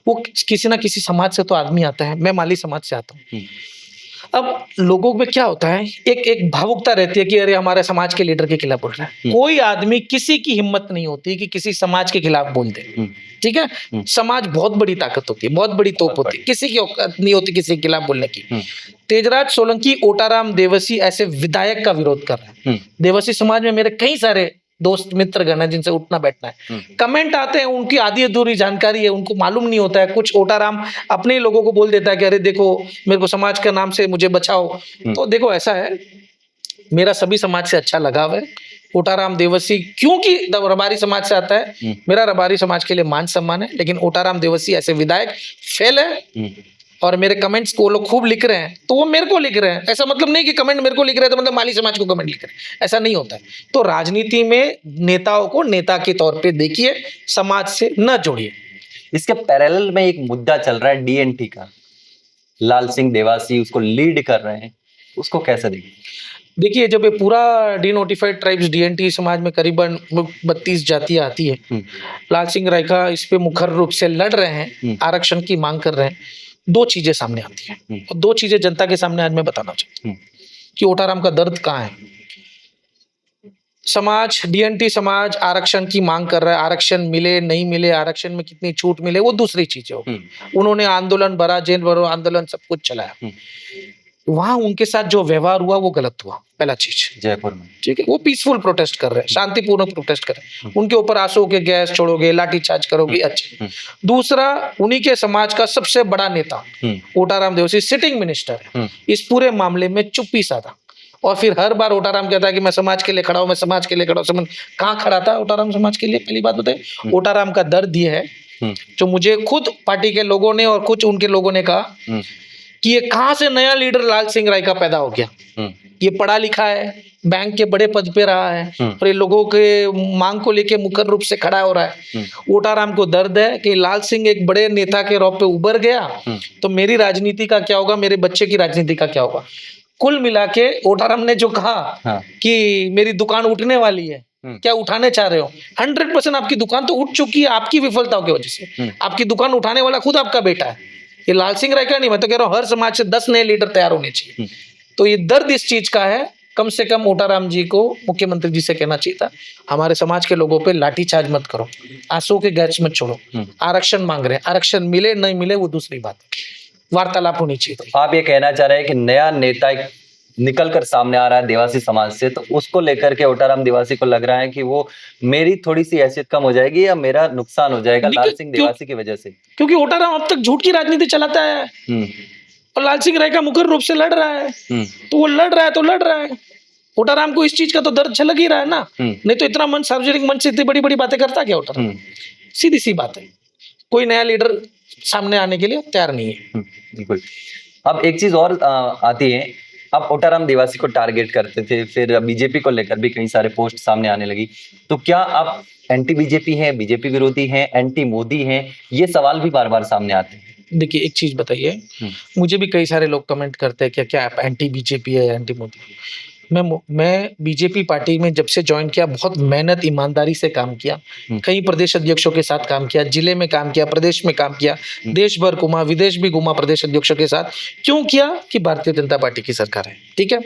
वो किसी ना किसी समाज से तो आदमी आता है, मैं माली समाज से आता हूँ। अब लोगों में क्या होता है, एक भावुकता रहती है कि अरे हमारे समाज के लीडर के खिलाफ बोल रहा है। कोई आदमी, किसी की हिम्मत नहीं होती कि किसी समाज के खिलाफ बोल दे, ठीक है। समाज बहुत बड़ी ताकत होती है, बहुत बड़ी तोप होती है, किसी की औकात नहीं होती किसी के खिलाफ बोलने की। तेजराज सोलंकी ओटाराम देवासी ऐसे विधायक का विरोध कर रहे हैं। देवासी समाज में मेरे कई सारे दोस्त मित्र गण है जिनसे उठना बैठना है। कमेंट आते हैं, उनकी आधी अधूरी जानकारी है, उनको मालूम नहीं होता है। कुछ ओटाराम अपने ही लोगों को बोल देता है कि अरे देखो मेरे को समाज के नाम से मुझे बचाओ। तो देखो ऐसा है, मेरा सभी समाज से अच्छा लगाव है। ओटाराम देवासी क्योंकि रबारी समाज से आता है, मेरा रबारी समाज के लिए मान सम्मान है, लेकिन ओटाराम देवासी ऐसे विधायक फेल है। और मेरे कमेंट्स को लोग खूब लिख रहे हैं, तो वो मेरे को लिख रहे हैं। ऐसा मतलब नहीं कि कमेंट मेरे को लिख रहे हैं तो मतलब माली समाज को कमेंट लिख रहे हैं, ऐसा नहीं होता है। तो राजनीति में नेताओं को नेता के तौर पे देखिए, समाज से न जोड़िए। इसके पैरेलल में एक मुद्दा चल रहा है डीएनटी का, लाल सिंह देवासी उसको लीड कर रहे हैं। उसको कैसे देखें? देखिए, जब ये पूरा डिनोटिफाइड ट्राइब्स डीएनटी समाज में करीबन 32 जातियां आती है, लाल सिंह रायका इस पे मुखर रूप से लड़ रहे हैं, आरक्षण की मांग कर रहे हैं, दो चीजें सामने आती हैं और दो चीजें जनता के सामने आज मैं बताना चाहता हूँ कि ओटाराम का दर्द कहाँ है। समाज, डीएनटी समाज आरक्षण की मांग कर रहा है, आरक्षण मिले नहीं मिले, आरक्षण में कितनी छूट मिले वो दूसरी चीज है। उन्होंने आंदोलन भरा, जेल भरो आंदोलन सब कुछ चलाया, वहां उनके साथ जो व्यवहार हुआ वो गलत हुआ। पहला चीज जयपुर में, ठीक है, वो पीसफुल प्रोटेस्ट कर रहे हैं, शांतिपूर्ण प्रोटेस्ट कर रहे हैं, उनके ऊपर आंसू के गैस छोड़ोगे, लाठीचार्ज करोगे, अच्छा। दूसरा, उन्हीं के समाज का सबसे बड़ा नेता ओटाराम देवसी सिटिंग मिनिस्टर है, इस पूरे मामले में चुप्पी साधा और फिर हर बार ओटाराम कहता है कि मैं समाज के लिए खड़ा हूं, मैं समाज के लिए खड़ा हूं। समझ कहाँ खड़ा था ओटाराम समाज के लिए? पहली बात बताए, ओटाराम का दर्द ये है जो मुझे खुद पार्टी के लोगों ने और कुछ उनके लोगों ने कहा कि ये कहां से नया लीडर लाल सिंह राय का पैदा हो गया। ये पढ़ा लिखा है, बैंक के बड़े पद पे रहा है और ये लोगों के मांग को लेके मुखर रूप से खड़ा हो रहा है। ओटाराम को दर्द है कि लाल सिंह एक बड़े नेता के रौब पे उभर गया तो मेरी राजनीति का क्या होगा, मेरे बच्चे की राजनीति का क्या होगा। कुल मिला के ओटाराम ने जो कहा कि मेरी दुकान उठने वाली है, क्या उठाने चाह रहे हो? 100% आपकी दुकान तो उठ चुकी है आपकी विफलताओं की वजह से। आपकी दुकान उठाने वाला खुद आपका बेटा है, ये लाल सिंह राय का नहीं, मैं तो कह रहा हूँ हर समाज से 10 नए लीडर तैयार होने चाहिए। तो ये दर्द इस चीज का है, कम से कम ओटाराम जी को मुख्यमंत्री जी से कहना चाहिए था, हमारे समाज के लोगों पे लाठीचार्ज मत करो, आंसू के गैस मत छोड़ो, आरक्षण मांग रहे हैं, आरक्षण मिले नहीं मिले वो दूसरी बात, वार्तालाप होनी चाहिए थी। आप ये कहना चाह रहे हैं कि नया नेता निकल कर सामने आ रहा है देवासी समाज से, तो उसको लेकर के ओटाराम देवासी को लग रहा है कि वो मेरी थोड़ी सी हैसियत कम हो जाएगी या मेरा नुकसान हो जाएगा लाल सिंह देवासी की वजह से? क्योंकि ओटाराम अब तक झूठ की राजनीति चलाता है और लाल सिंह राय का मुखर रूप से लड़ रहा है, तो वो लड़ रहा है तो लड़ रहा है। ओटाराम को इस चीज का तो दर्द झलक ही रहा है ना, नहीं तो इतना मन सार्वजनिक मंच से इतनी बड़ी बड़ी बातें करता क्या ओटाराम? सीधी सी बात है, कोई नया लीडर सामने आने के लिए तैयार नहीं है। बिल्कुल। अब एक चीज और आती है, आप ओटाराम देवासी को टारगेट करते थे, फिर बीजेपी को लेकर भी कई सारे पोस्ट सामने आने लगी, तो क्या आप एंटी बीजेपी हैं, बीजेपी विरोधी हैं, एंटी मोदी हैं? ये सवाल भी बार बार सामने आते हैं। देखिए, एक चीज बताइए, मुझे भी कई सारे लोग कमेंट करते हैं क्या आप एंटी बीजेपी है, एंटी मोदी? मैं बीजेपी पार्टी में जब से ज्वाइन किया बहुत मेहनत ईमानदारी से काम किया, कई प्रदेश अध्यक्षों के साथ काम किया, जिले में काम किया, प्रदेश में काम किया, देश भर घूमा, विदेश भी घूमा प्रदेश अध्यक्षों के साथ। क्यों किया? कि भारतीय जनता पार्टी की सरकार है, ठीक है।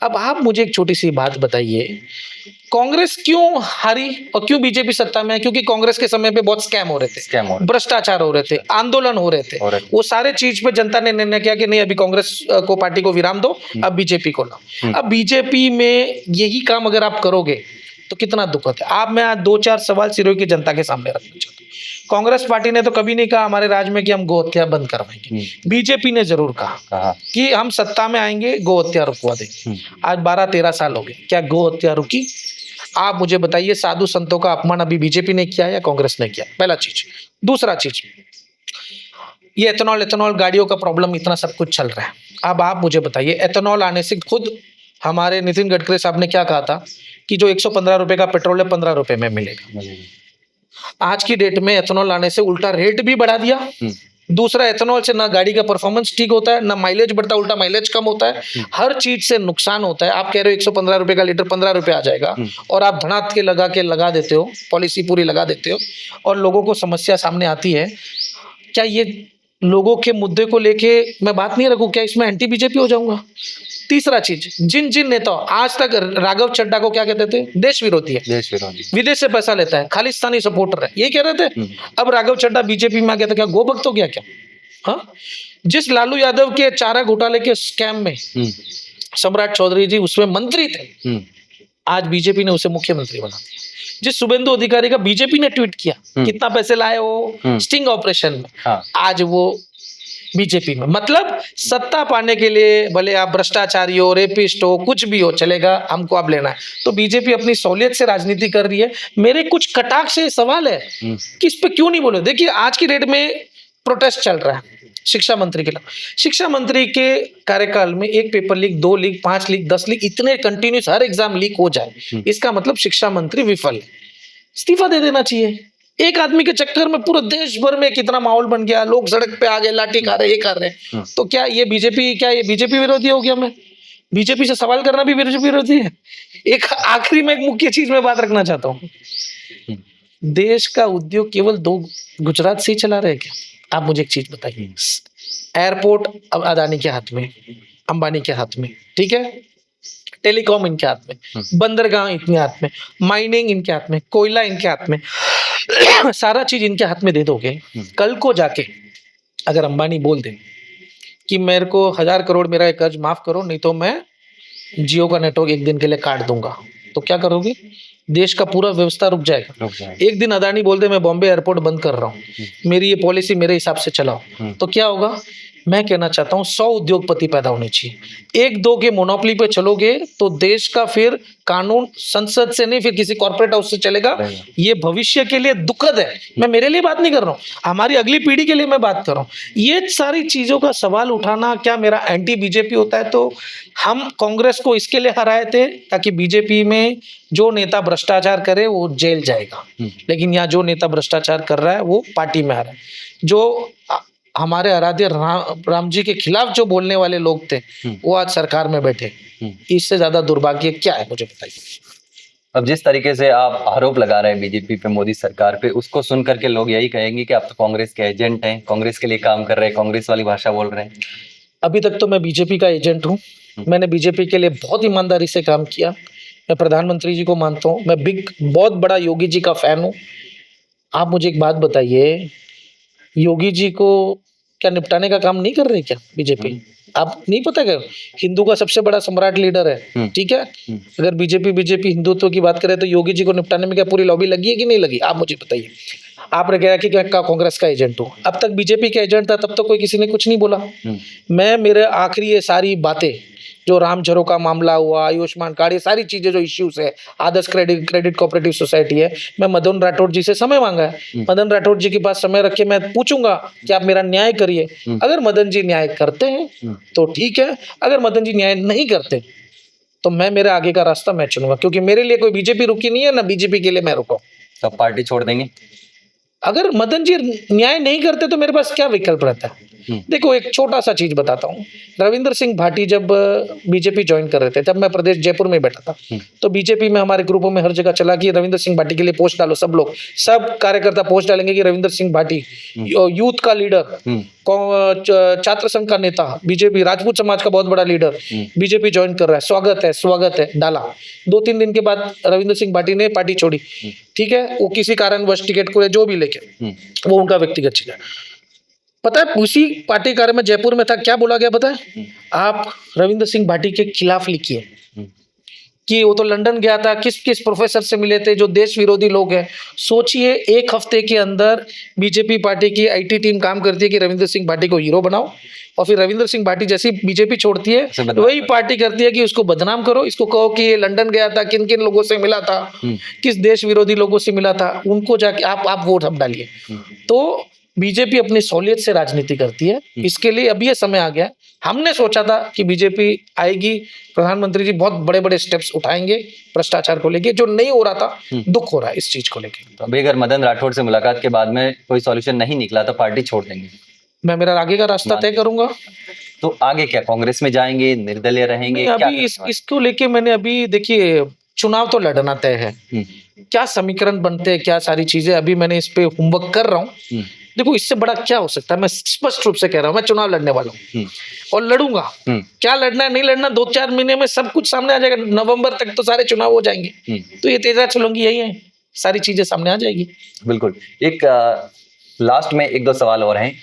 अब आप मुझे एक छोटी सी बात बताइए, कांग्रेस क्यों हारी और क्यों बीजेपी सत्ता में है? क्योंकि कांग्रेस के समय पे बहुत स्कैम हो रहे थे, भ्रष्टाचार हो रहे थे, आंदोलन हो रहे थे, वो सारे चीज पे जनता ने निर्णय किया कि नहीं, अभी कांग्रेस को पार्टी को विराम दो, अब बीजेपी को लाओ। अब बीजेपी में यही काम अगर आप करोगे तो कितना दुखद है। आप मैं आज 2-4 सवाल सिरोही की जनता के सामने रखना चाहता हूँ। कांग्रेस पार्टी ने तो कभी नहीं कहा हमारे राज्य में कि हम गौ हत्या बंद करवाएंगे, बीजेपी ने जरूर कहा कि हम सत्ता में आएंगे गौ हत्या रुकवा देंगे। आज 12-13 साल हो गए, क्या गौ हत्या रुकी? आप मुझे बताइए, साधु संतों का अपमान अभी बीजेपी ने किया या कांग्रेस ने किया? पहला चीज। दूसरा चीज, ये एथेनॉल गाड़ियों का प्रॉब्लम इतना सब कुछ चल रहा है, अब आप मुझे बताइए, एथेनॉल आने से खुद हमारे नितिन गडकरी साहब ने क्या कहा था कि जो 115 रुपए का पेट्रोल है 15 रुपए में मिलेगा। आज की डेट में एथेनॉल आने से उल्टा रेट भी बढ़ा दिया। दूसरा, एथेनॉल से ना गाड़ी का परफॉर्मेंस ठीक होता है, ना माइलेज बढ़ता, उल्टा माइलेज कम होता है, हर चीज से नुकसान होता है। आप कह रहे हो 115 रुपए का लीटर 15 रुपए आ जाएगा और आप धड़ात के लगा देते हो, पॉलिसी पूरी लगा देते हो और लोगों को समस्या सामने आती है। क्या ये लोगों के मुद्दे को लेके मैं बात नहीं रखूं, क्या इसमें एंटी बीजेपी हो जाऊंगा? तीसरा चीज, जिन नेता आज तक राघव चड्ढा को क्या कहते थे? देश विरोधी है, देश विरोधी, विदेश से पैसा लेता है, खालिस्तानी सपोर्टर है, ये कह रहे थे। अब राघव चड्ढा बीजेपी में आ गया था, क्या गोभक्त हो गया क्या? हाँ, जिस लालू यादव के चारा घोटाले के स्कैम में सम्राट चौधरी जी उसमें मंत्री थे, आज बीजेपी ने उसे मुख्यमंत्री बना दिया। जिस शुभेंदु अधिकारी का बीजेपी ने ट्वीट किया कितना पैसे लाए वो स्टिंग ऑपरेशन में, आज वो बीजेपी में। मतलब सत्ता पाने के लिए भले आप भ्रष्टाचारी हो, रेपिस्ट हो, कुछ भी हो, चलेगा, हमको अब लेना है। तो बीजेपी अपनी सहूलियत से राजनीति कर रही है। मेरे कुछ कटाक्ष से सवाल है कि इस पे क्यों नहीं बोले। देखिए, आज की डेट में प्रोटेस्ट चल रहा है शिक्षा मंत्री के लिए। शिक्षा मंत्री के कार्यकाल में 1 paper leak, 2 leak, 5 leak, 10 leak, इतने कंटिन्यूस हर एग्जाम लीक हो जाए, इसका मतलब शिक्षा मंत्री विफल है, इस्तीफा दे देना चाहिए। एक आदमी के चक्कर में पूरे देश भर में कितना माहौल बन गया, लोग सड़क पे आ गए, लाठी खा रहे, ये कर रहे हैं। तो क्या ये बीजेपी विरोधी हो गया? मैं बीजेपी से सवाल करना भी विरोधी है। एक आखिरी में एक मुख्य चीज में बात रखना चाहता हूँ, देश का उद्योग केवल 2 गुजरात से ही चला रहे क्या? आप मुझे एक चीज बताइए, एयरपोर्ट अब अदानी के हाथ में, अंबानी के हाथ में, ठीक है, टेलीकॉम इनके हाथ में, बंदरगाह इनके हाथ में, माइनिंग इनके हाथ में, कोयला इनके हाथ में, सारा चीज इनके हाथ में दे दोगे, कल को जाके अगर अंबानी बोल दे कि मेरे को 1000 करोड़ मेरा एक कर्ज माफ करो, नहीं तो मैं जियो का नेटवर्क एक दिन के लिए काट दूंगा, तो क्या करोगे? देश का पूरा व्यवस्था रुक जाएगा। एक दिन अदानी बोल दे मैं बॉम्बे एयरपोर्ट बंद कर रहा हूँ, मेरी ये पॉलिसी मेरे हिसाब से चलाओ, तो क्या होगा? मैं कहना चाहता हूँ 100 उद्योगपति पैदा होने चाहिए। 1-2 के मोनोपोली पे चलोगे तो देश का फिर कानून संसद से नहीं, फिर किसी कॉर्पोरेट हाउस से चलेगा। ये भविष्य के लिए दुखद है। मैं मेरे लिए बात नहीं कर रहा हूँ, हमारी अगली पीढ़ी के लिए मैं बात कर रहा हूँ। ये सारी चीजों का सवाल उठाना क्या मेरा एंटी बीजेपी होता है? तो हम कांग्रेस को इसके लिए हराए थे ताकि बीजेपी में जो नेता भ्रष्टाचार करे वो जेल जाएगा, लेकिन यहाँ जो नेता भ्रष्टाचार कर रहा है वो पार्टी में आ रहा है। जो हमारे आराध्य राम जी के खिलाफ जो बोलने वाले लोग थे वो आज सरकार में बैठे, इससे ज्यादा दुर्भाग्य क्या है? मुझे बताइए। अब जिस तरीके से आप आरोप लगा रहे हैं बीजेपी पे, मोदी सरकार पे, उसको सुन करके लोग यही कहेंगे कि आप तो कांग्रेस के एजेंट हैं, कांग्रेस के लिए काम कर रहे हैं, कांग्रेस वाली भाषा बोल रहे हैं। अभी तक तो मैं बीजेपी का एजेंट हूँ। मैंने बीजेपी के लिए बहुत ईमानदारी से काम किया। मैं प्रधानमंत्री जी को मानता हूँ, मैं बहुत बड़ा योगी जी का फैन हूँ। आप मुझे एक बात बताइए, योगी जी को क्या निपटाने का काम नहीं कर रही क्या बीजेपी? आप नहीं पता क्या हिंदू का सबसे बड़ा सम्राट लीडर है, ठीक है? अगर बीजेपी हिंदुत्व की बात करे तो योगी जी को निपटाने में क्या पूरी लॉबी लगी है कि नहीं लगी? आप मुझे बताइए। आपने कहा कि मैं कांग्रेस का एजेंट हूँ, अब तक बीजेपी का एजेंट था, तब तो कोई किसी ने कुछ नहीं बोला। मैं मेरे आखिरी ये सारी बातें जो राम झरो का मामला हुआ, आयुष्मान कार्ड, ये सारी चीजें जो इश्यूज है, आदर्श क्रेडिट कोऑपरेटिव सोसाइटी है, मैं मदन राठौड़ जी से समय मांगा है। मदन राठौड़ जी के पास समय रख के मैं पूछूंगा कि आप मेरा न्याय करिए। अगर मदन जी न्याय करते हैं तो ठीक है, अगर मदन जी न्याय नहीं करते तो मैं मेरे आगे का रास्ता मैं चुनूंगा, क्योंकि मेरे लिए कोई बीजेपी रुकी नहीं है, ना बीजेपी के लिए मैं रुका। तो पार्टी छोड़ देंगे? अगर मदन जी न्याय नहीं करते तो मेरे पास क्या विकल्प रहता है? देखो एक छोटा सा चीज बताता हूँ। रविंद्र सिंह भाटी जब बीजेपी ज्वाइन कर रहे थे, तब मैं प्रदेश जयपुर में बैठा था, तो बीजेपी में हमारे ग्रुपों में हर जगह चला कि रविंद्र सिंह भाटी के लिए पोस्ट डालो। सब लोग, सब कार्यकर्ता पोस्ट डालेंगे कि रविंद्र सिंह भाटी यूथ का लीडर, छात्र संघ का नेता, बीजेपी राजपूत समाज का बहुत बड़ा लीडर, बीजेपी ज्वाइन कर रहा है, स्वागत है, डाला। 2-3 दिन के बाद रविंद्र सिंह भाटी ने पार्टी छोड़ी, ठीक है? वो किसी कारणवश टिकट को जो भी लेके, वो उनका व्यक्तिगत चीज है। पता है उसी पार्टी कार्य में जयपुर में था, क्या बोला गया पता है? आप रविंद्र सिंह भाटी के खिलाफ लिखिए कि वो तो लंदन गया था, किस किस प्रोफेसर से मिले थे जो देश विरोधी लोग हैं। सोचिए 1 हफ्ते के अंदर बीजेपी पार्टी की आईटी टीम काम करती है कि रविंद्र सिंह भाटी को हीरो बनाओ, और फिर रविंद्र सिंह भाटी जैसी बीजेपी छोड़ती है वही पार्टी करती है कि उसको बदनाम करो, इसको कहो कि ये लंदन गया था, किन किन लोगों से मिला था, किस देश विरोधी लोगों से मिला था, उनको जाके आप वोट हम डालिए। तो बीजेपी अपनी सहूलियत से राजनीति करती है। इसके लिए अब ये समय आ गया। हमने सोचा था कि बीजेपी आएगी, प्रधानमंत्री जी बहुत बड़े बड़े स्टेप्स उठाएंगे भ्रष्टाचार को लेके, जो नहीं हो रहा था। दुख हो रहा है इस चीज को लेके। तो अभी अगर मदन राठौड़ से मुलाकात के बाद में कोई सॉल्यूशन नहीं निकला तो पार्टी छोड़ देंगे? मैं मेरा आगे का रास्ता तय करूंगा। तो आगे क्या, कांग्रेस में जाएंगे, निर्दलीय रहेंगे? अभी इसको लेके मैंने अभी, देखिए चुनाव तो लड़ना तय है, क्या समीकरण बनते हैं, क्या सारी चीजें, अभी मैंने इस पे होमवर्क कर रहा हूँ। देखो इससे बड़ा क्या हो सकता है, मैं स्पष्ट रूप से कह रहा हूँ, मैं चुनाव लड़ने वाला हूँ और लड़ूंगा। क्या लड़ना है नहीं लड़ना 2-4 महीने में सब कुछ सामने आ जाएगा। नवंबर तक तो सारे चुनाव हो जाएंगे, तो ये तेजा चलूंगी, यही है, सारी चीजें सामने आ जाएगी। बिल्कुल। एक लास्ट में 1-2 सवाल और हैं।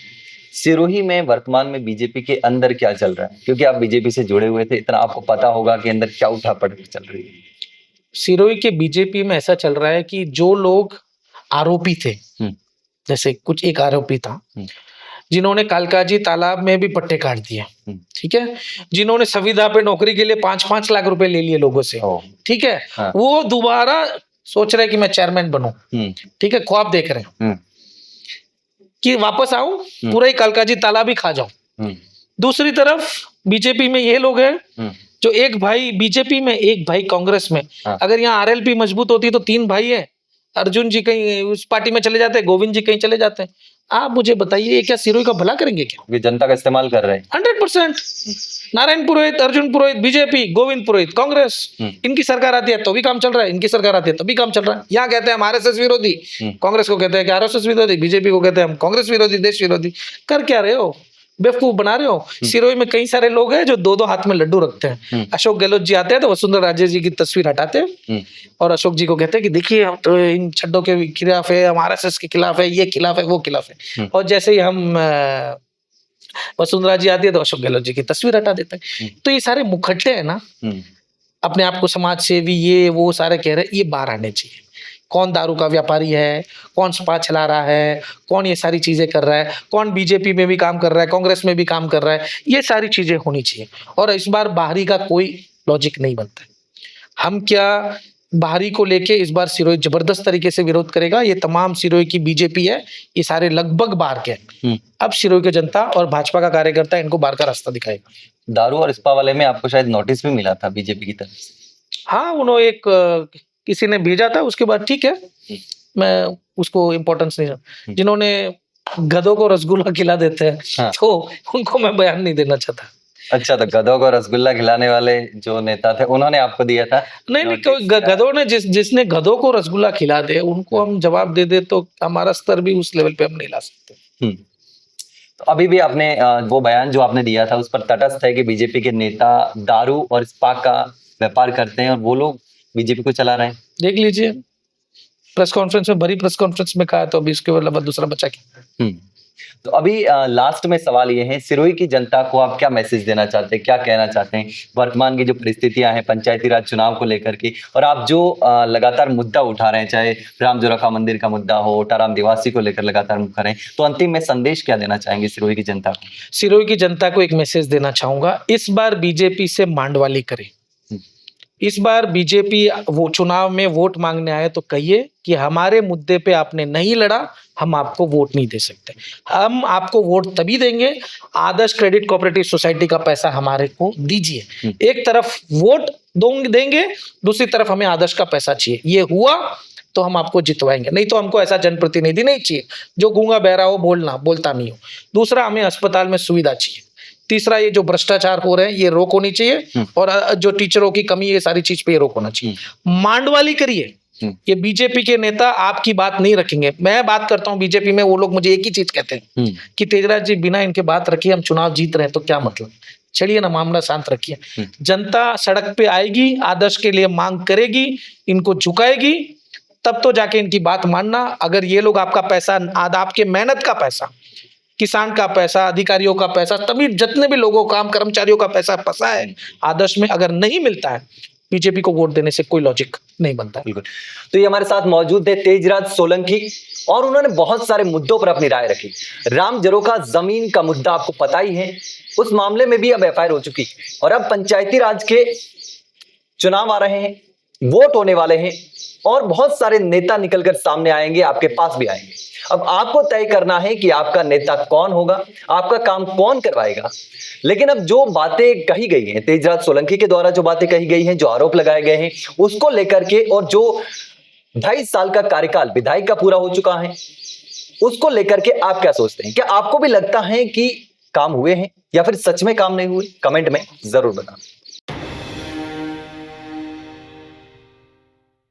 सिरोही में वर्तमान में बीजेपी के अंदर क्या चल रहा है? क्योंकि आप बीजेपी से जुड़े हुए थे, इतना आपको पता होगा कि अंदर क्या उठापटक चल रही है। सिरोही के बीजेपी में ऐसा चल रहा है कि जो लोग आरोपी थे, जैसे कुछ एक आरोपी था जिन्होंने कालकाजी तालाब में भी पट्टे काट दिए, ठीक है, जिन्होंने संविदा पे नौकरी के लिए 5-5 लाख रुपए ले लिए लोगों से, ठीक है, हाँ। वो दोबारा सोच रहे कि मैं चेयरमैन बनूं, ठीक है, ख्वाब देख रहे हैं कि वापस आऊं, पूरा ही कालकाजी तालाब ही खा जाऊं। दूसरी तरफ बीजेपी में ये लोग हैं जो एक भाई बीजेपी में, एक भाई कांग्रेस में। हाँ। अगर यहाँ आरएलपी मजबूत होती तो 3 भाई है, अर्जुन जी कहीं उस पार्टी में चले जाते हैं, गोविंद जी कहीं चले जाते हैं। आप मुझे बताइए ये क्या सिरोही का भला करेंगे क्या? ये जनता का इस्तेमाल कर रहे हैं। 100%। नारायण पुरोहित, अर्जुन पुरोहित बीजेपी, गोविंद पुरोहित कांग्रेस, इनकी सरकार आती है तो भी काम चल रहा है, इनकी सरकार आती है तो भी काम चल रहा है। यहाँ कहते हैं हम आरएसएस विरोधी, कांग्रेस को कहते हैं कि आरएसएस विरोधी, बीजेपी को कहते हैं हम कांग्रेस विरोधी, देश विरोधी। कर क्या रहे हो? बेवकूफ बना रहे हो। सिरोही में कई सारे लोग हैं जो दो दो हाथ में लड्डू रखते हैं। अशोक गहलोत जी आते हैं तो वसुंधरा राजे जी की तस्वीर हटाते हैं और अशोक जी को कहते हैं कि देखिए हम तो इन छड्डों के खिलाफ है, हम आरएसएस के खिलाफ है, ये खिलाफ है, वो खिलाफ है। और जैसे ही हम वसुंधरा जी आती है तो अशोक गहलोत जी की तस्वीर हटा देते हैं। तो ये सारे मुखट्टे हैं ना, अपने आप को समाज सेवी ये वो सारे कह रहे हैं, ये बाहर आने चाहिए। कौन दारू का व्यापारी है, कौन स्पा चला रहा है, कौन ये सारी चीजें कर रहा है, कौन बीजेपी में भी काम कर रहा है, कांग्रेस में भी काम कर रहा है, ये सारी चीजें होनी चाहिए। और इस बार बाहरी का कोई लॉजिक नहीं बनता है। हम क्या बाहरी को लेके इस बार सिरोही जबरदस्त तरीके से विरोध करेगा। ये तमाम सिरोही की बीजेपी है, ये सारे लगभग बाहर के हैं। अब सिरोही की जनता और भाजपा का कार्यकर्ता इनको बाहर का रास्ता दिखाएगा। दारू और स्पा वाले में आपको शायद नोटिस भी मिला था बीजेपी की तरफ से। हाँ, उन्होंने एक किसी ने भेजा था, उसके बाद ठीक है, मैं उसको इम्पोर्टेंस नहीं। जिन्होंने गधों को रसगुल्ला खिला देते हैं हाँ। तो उनको मैं बयान नहीं देना चाहता। अच्छा, तो गधों को रसगुल्ला खिलाने वाले जो नेता थे उन्होंने आपको दिया था? नहीं, गधों ने जिसने गधों को रसगुल्ला खिला दे उनको हम जवाब दे दे तो हमारा स्तर भी उस लेवल पे हम नहीं ला सकते। तो अभी भी आपने वो बयान जो आपने दिया था उस पर तटस्थ है कि बीजेपी के नेता दारू और स्पा का व्यापार करते हैं और वो लोग बीजेपी को चला रहे हैं। देख लीजिए, प्रेस कॉन्फ्रेंस में, भरी प्रेस कॉन्फ्रेंस में कहा, तो अभी इसके अलावा दूसरा बचा क्या? तो अभी लास्ट में सवाल ये है, सिरोही की जनता को आप क्या मैसेज देना चाहते हैं, क्या कहना चाहते हैं वर्तमान की जो परिस्थितियां हैं पंचायती राज चुनाव को लेकर के, और आप जो लगातार मुद्दा उठा रहे हैं, चाहे राम जोरखा मंदिर का मुद्दा हो, ओटाराम निवासी को लेकर लगातार मुद्दा रहे हैं, तो अंतिम में संदेश क्या देना चाहेंगे सिरोही की जनता को? सिरोही की जनता को एक मैसेज देना चाहूंगा, इस बार बीजेपी से मांडवाली करे। इस बार बीजेपी वो चुनाव में वोट मांगने आए तो कहिए कि हमारे मुद्दे पे आपने नहीं लड़ा, हम आपको वोट नहीं दे सकते। हम आपको वोट तभी देंगे, आदर्श क्रेडिट कोऑपरेटिव सोसाइटी का पैसा हमारे को दीजिए। एक तरफ वोट देंगे, दूसरी तरफ हमें आदर्श का पैसा चाहिए। ये हुआ तो हम आपको जितवाएंगे, नहीं तो हमको ऐसा जनप्रतिनिधि नहीं चाहिए जो गूंगा बहरा हो, बोलता नहीं हो। दूसरा, हमें अस्पताल में सुविधा चाहिए। तीसरा, ये जो भ्रष्टाचार हो रहे हैं ये रोक होनी चाहिए, और जो टीचरों की कमी है, ये सारी चीज पे रोक होना चाहिए। मांडवाली करिए। ये बीजेपी के नेता आपकी बात नहीं रखेंगे। मैं बात करता हूँ बीजेपी में, वो लोग मुझे एक ही चीज कहते हैं कि तेजराज जी, बिना इनके बात रखिए हम चुनाव जीत रहे हैं तो क्या मतलब। चलिए ना, मामला शांत रखिए। जनता सड़क पे आएगी, आदर्श के लिए मांग करेगी, इनको झुकाएगी, तब तो जाके इनकी बात मानना। अगर ये लोग आपका पैसा, आपके मेहनत का पैसा, किसान का पैसा, अधिकारियों का पैसा, तभी जितने भी लोगों काम कर्मचारियों का पैसा फंसा है आदर्श में, अगर नहीं मिलता है, बीजेपी को वोट देने से कोई लॉजिक नहीं बनता। बिल्कुल। तो ये हमारे साथ मौजूद थे तेजराज सोलंकी, और उन्होंने बहुत सारे मुद्दों पर अपनी राय रखी। राम जरोखा जमीन का मुद्दा आपको पता ही है, उस मामले में भी अब एफआईआर हो चुकी, और अब पंचायती राज के चुनाव आ रहे हैं, वोट होने वाले हैं, और बहुत सारे नेता निकलकर सामने आएंगे, आपके पास भी आएंगे। अब आपको तय करना है कि आपका नेता कौन होगा, आपका काम कौन करवाएगा। लेकिन अब जो बातें कही गई हैं, तेजराज सोलंकी के द्वारा जो बातें कही गई हैं, जो आरोप लगाए गए हैं, उसको लेकर के, और जो 2.5 साल का कार्यकाल विधायक का पूरा हो चुका है, उसको लेकर के आप क्या सोचते हैं? क्या आपको भी लगता है कि काम हुए हैं, या फिर सच में काम नहीं हुए? कमेंट में जरूर बताएं।